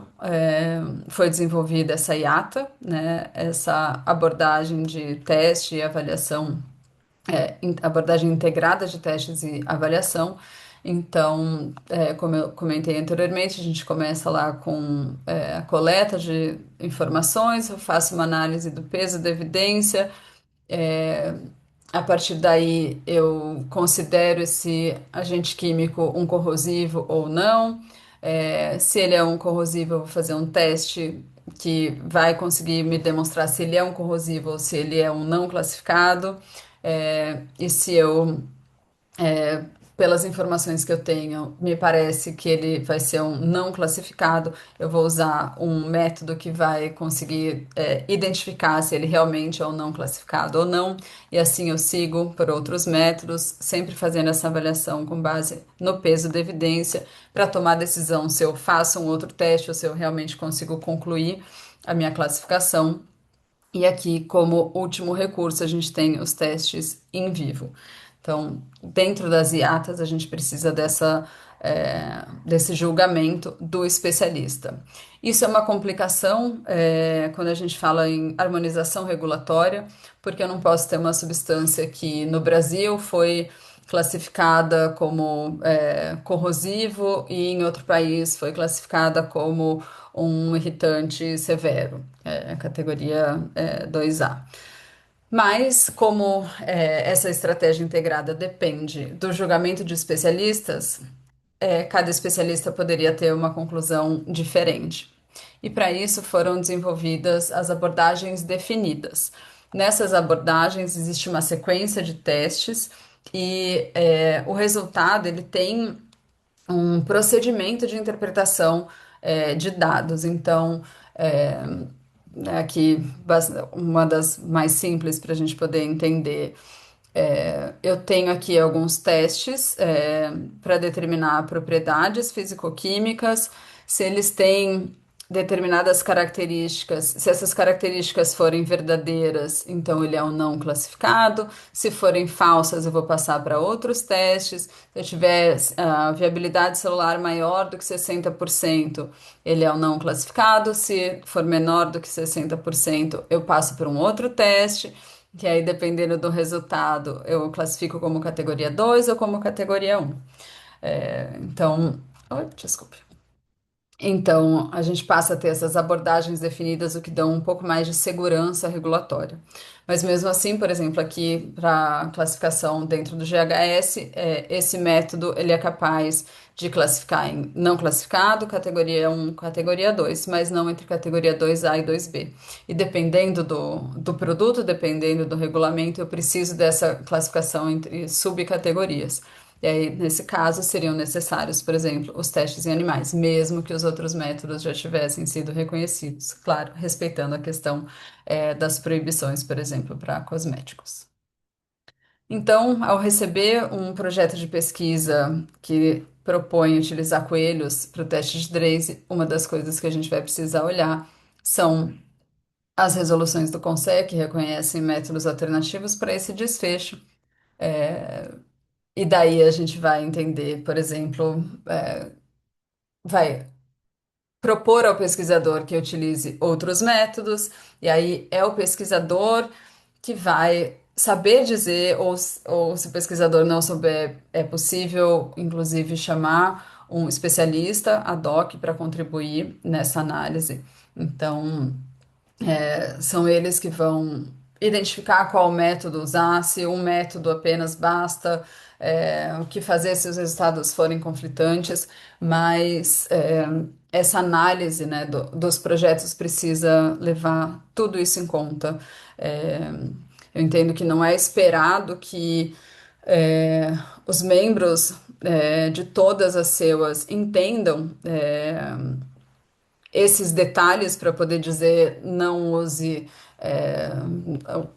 foi desenvolvida essa IATA, né? Essa abordagem de teste e avaliação abordagem integrada de testes e avaliação. Então, como eu comentei anteriormente, a gente começa lá com a coleta de informações, eu faço uma análise do peso da evidência, é, a partir daí eu considero esse agente químico um corrosivo ou não. Se ele é um corrosivo, eu vou fazer um teste que vai conseguir me demonstrar se ele é um corrosivo ou se ele é um não classificado. E se eu pelas informações que eu tenho, me parece que ele vai ser um não classificado. Eu vou usar um método que vai conseguir identificar se ele realmente é um não classificado ou não, e assim eu sigo por outros métodos, sempre fazendo essa avaliação com base no peso da evidência, para tomar decisão se eu faço um outro teste ou se eu realmente consigo concluir a minha classificação. E aqui, como último recurso, a gente tem os testes em vivo. Então, dentro das IATAs, a gente precisa desse julgamento do especialista. Isso é uma complicação, quando a gente fala em harmonização regulatória, porque eu não posso ter uma substância que no Brasil foi classificada como corrosivo e em outro país foi classificada como um irritante severo, categoria 2A. Mas, como essa estratégia integrada depende do julgamento de especialistas, cada especialista poderia ter uma conclusão diferente. E para isso foram desenvolvidas as abordagens definidas. Nessas abordagens existe uma sequência de testes e o resultado ele tem um procedimento de interpretação de dados. Então, é, aqui uma das mais simples para a gente poder entender. Eu tenho aqui alguns testes para determinar propriedades físico-químicas, se eles têm determinadas características, se essas características forem verdadeiras, então ele é um não classificado, se forem falsas, eu vou passar para outros testes. Se eu tiver a viabilidade celular maior do que 60%, ele é um não classificado, se for menor do que 60%, eu passo para um outro teste. Que aí, dependendo do resultado, eu classifico como categoria 2 ou como categoria 1. Então, oi, desculpe. Então, a gente passa a ter essas abordagens definidas, o que dão um pouco mais de segurança regulatória. Mas mesmo assim, por exemplo, aqui para classificação dentro do GHS, esse método ele é capaz de classificar em não classificado, categoria 1, categoria 2, mas não entre categoria 2A e 2B. E dependendo do produto, dependendo do regulamento, eu preciso dessa classificação entre subcategorias. E aí, nesse caso, seriam necessários, por exemplo, os testes em animais, mesmo que os outros métodos já tivessem sido reconhecidos. Claro, respeitando a questão, das proibições, por exemplo, para cosméticos. Então, ao receber um projeto de pesquisa que propõe utilizar coelhos para o teste de Draze, uma das coisas que a gente vai precisar olhar são as resoluções do CONSEC, que reconhecem métodos alternativos para esse desfecho. E daí a gente vai entender, por exemplo, vai propor ao pesquisador que utilize outros métodos, e aí é o pesquisador que vai saber dizer, ou se o pesquisador não souber, é possível, inclusive, chamar um especialista ad hoc para contribuir nessa análise. Então, são eles que vão identificar qual método usar, se um método apenas basta, o que fazer se os resultados forem conflitantes, mas essa análise, né, dos projetos precisa levar tudo isso em conta. É, eu entendo que não é esperado que os membros de todas as CEUAs entendam esses detalhes para poder dizer não use, é,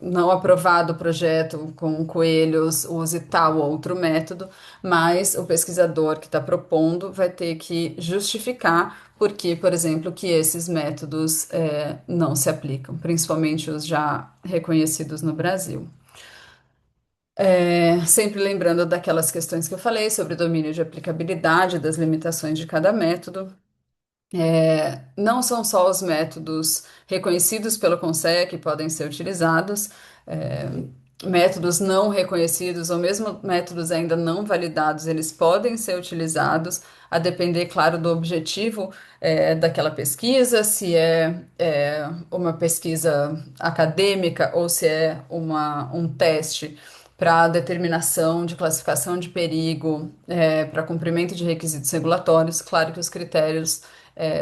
não aprovado o projeto com coelhos, use tal ou outro método, mas o pesquisador que está propondo vai ter que justificar por que, por exemplo, que esses métodos não se aplicam, principalmente os já reconhecidos no Brasil. Sempre lembrando daquelas questões que eu falei sobre o domínio de aplicabilidade, das limitações de cada método. Não são só os métodos reconhecidos pelo CONSEC que podem ser utilizados, é, métodos não reconhecidos ou mesmo métodos ainda não validados, eles podem ser utilizados, a depender, claro, do objetivo, daquela pesquisa, se é uma pesquisa acadêmica ou se é um teste para determinação de classificação de perigo, para cumprimento de requisitos regulatórios. Claro que os critérios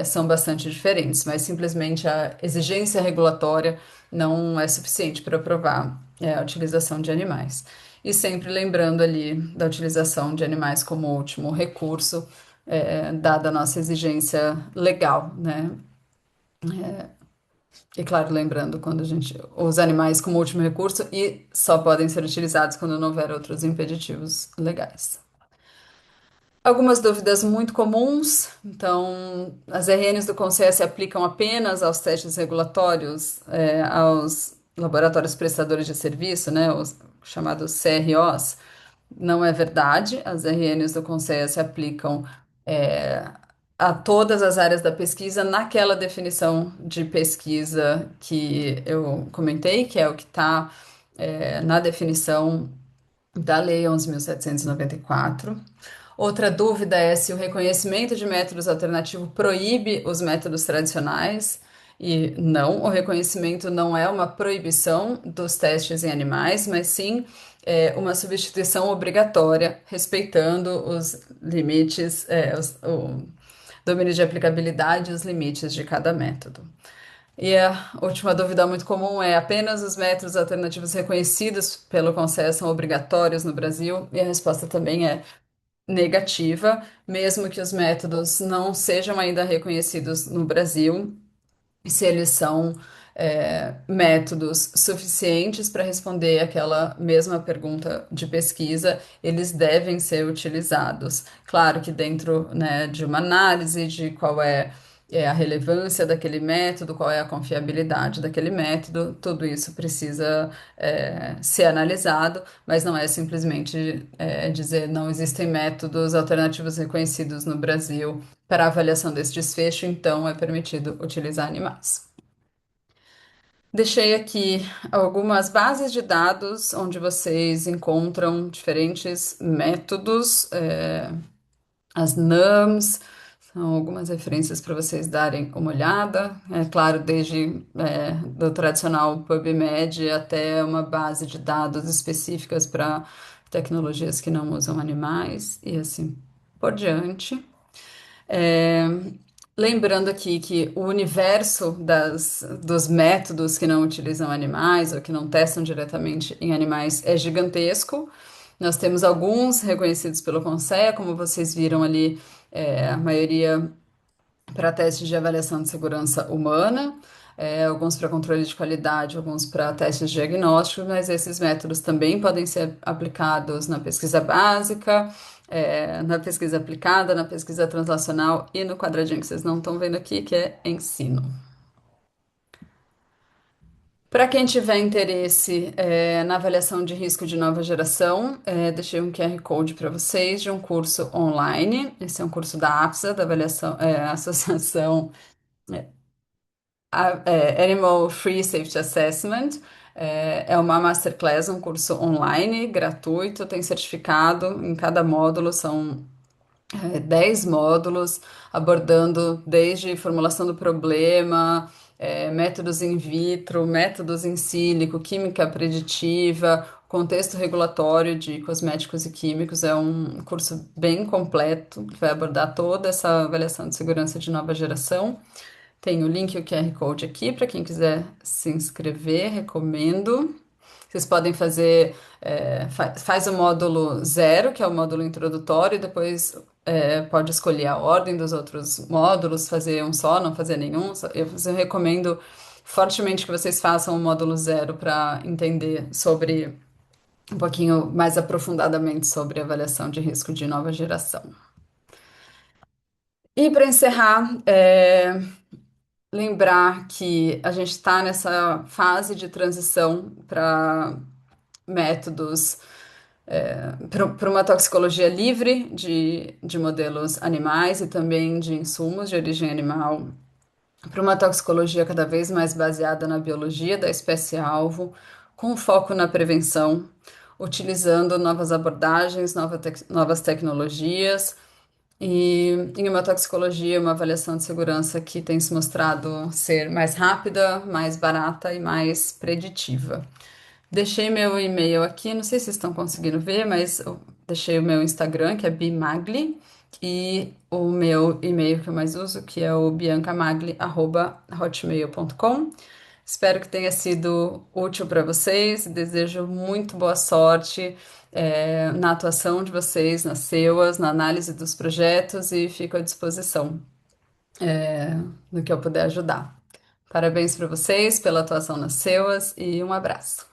são bastante diferentes, mas simplesmente a exigência regulatória não é suficiente para aprovar a utilização de animais. E sempre lembrando ali da utilização de animais como último recurso, dada a nossa exigência legal, né? E claro, lembrando quando a gente os animais como último recurso e só podem ser utilizados quando não houver outros impeditivos legais. Algumas dúvidas muito comuns. Então, as RNs do Conselho se aplicam apenas aos testes regulatórios, aos laboratórios prestadores de serviço, né, os chamados CROs. Não é verdade. As RNs do Conselho se aplicam é, a todas as áreas da pesquisa naquela definição de pesquisa que eu comentei, que é o que está na definição da Lei 11.794. Outra dúvida é se o reconhecimento de métodos alternativos proíbe os métodos tradicionais. E não, o reconhecimento não é uma proibição dos testes em animais, mas sim uma substituição obrigatória, respeitando os limites, o domínio de aplicabilidade e os limites de cada método. E a última dúvida muito comum é: apenas os métodos alternativos reconhecidos pelo Conselho são obrigatórios no Brasil? E a resposta também é negativa, mesmo que os métodos não sejam ainda reconhecidos no Brasil, se eles são métodos suficientes para responder aquela mesma pergunta de pesquisa, eles devem ser utilizados. Claro que dentro, né, de uma análise de qual é a relevância daquele método, qual é a confiabilidade daquele método, tudo isso precisa ser analisado, mas não é simplesmente dizer não existem métodos alternativos reconhecidos no Brasil para avaliação desse desfecho, então é permitido utilizar animais. Deixei aqui algumas bases de dados onde vocês encontram diferentes métodos, as NUMs, são algumas referências para vocês darem uma olhada. É claro, desde do tradicional PubMed até uma base de dados específicas para tecnologias que não usam animais e assim por diante. É, lembrando aqui que o universo dos métodos que não utilizam animais ou que não testam diretamente em animais é gigantesco. Nós temos alguns reconhecidos pelo Conceea, como vocês viram ali, a maioria para testes de avaliação de segurança humana, alguns para controle de qualidade, alguns para testes diagnósticos, mas esses métodos também podem ser aplicados na pesquisa básica, na pesquisa aplicada, na pesquisa translacional e no quadradinho que vocês não estão vendo aqui, que é ensino. Para quem tiver interesse, na avaliação de risco de nova geração, deixei um QR Code para vocês de um curso online. Esse é um curso da AFSA, da avaliação, Associação Animal Free Safety Assessment. É uma masterclass, um curso online, gratuito, tem certificado. Em cada módulo são 10 módulos, abordando desde formulação do problema, métodos in vitro, métodos em sílico, química preditiva, contexto regulatório de cosméticos e químicos. É um curso bem completo, que vai abordar toda essa avaliação de segurança de nova geração. Tem o link e o QR Code aqui para quem quiser se inscrever, recomendo. Vocês podem fazer, faz o módulo zero, que é o módulo introdutório, e depois pode escolher a ordem dos outros módulos, fazer um só, não fazer nenhum. Eu recomendo fortemente que vocês façam o módulo zero para entender sobre um pouquinho mais aprofundadamente sobre avaliação de risco de nova geração. E para encerrar, lembrar que a gente está nessa fase de transição para métodos, para uma toxicologia livre de modelos animais e também de insumos de origem animal, para uma toxicologia cada vez mais baseada na biologia da espécie-alvo, com foco na prevenção, utilizando novas abordagens, novas tecnologias e em uma toxicologia, uma avaliação de segurança que tem se mostrado ser mais rápida, mais barata e mais preditiva. Deixei meu e-mail aqui, não sei se vocês estão conseguindo ver, mas eu deixei o meu Instagram, que é bimagli, e o meu e-mail que eu mais uso, que é o biancamagli@hotmail.com. Espero que tenha sido útil para vocês. Desejo muito boa sorte, na atuação de vocês, nas SEUAs, na análise dos projetos e fico à disposição, no que eu puder ajudar. Parabéns para vocês pela atuação nas SEUAs e um abraço.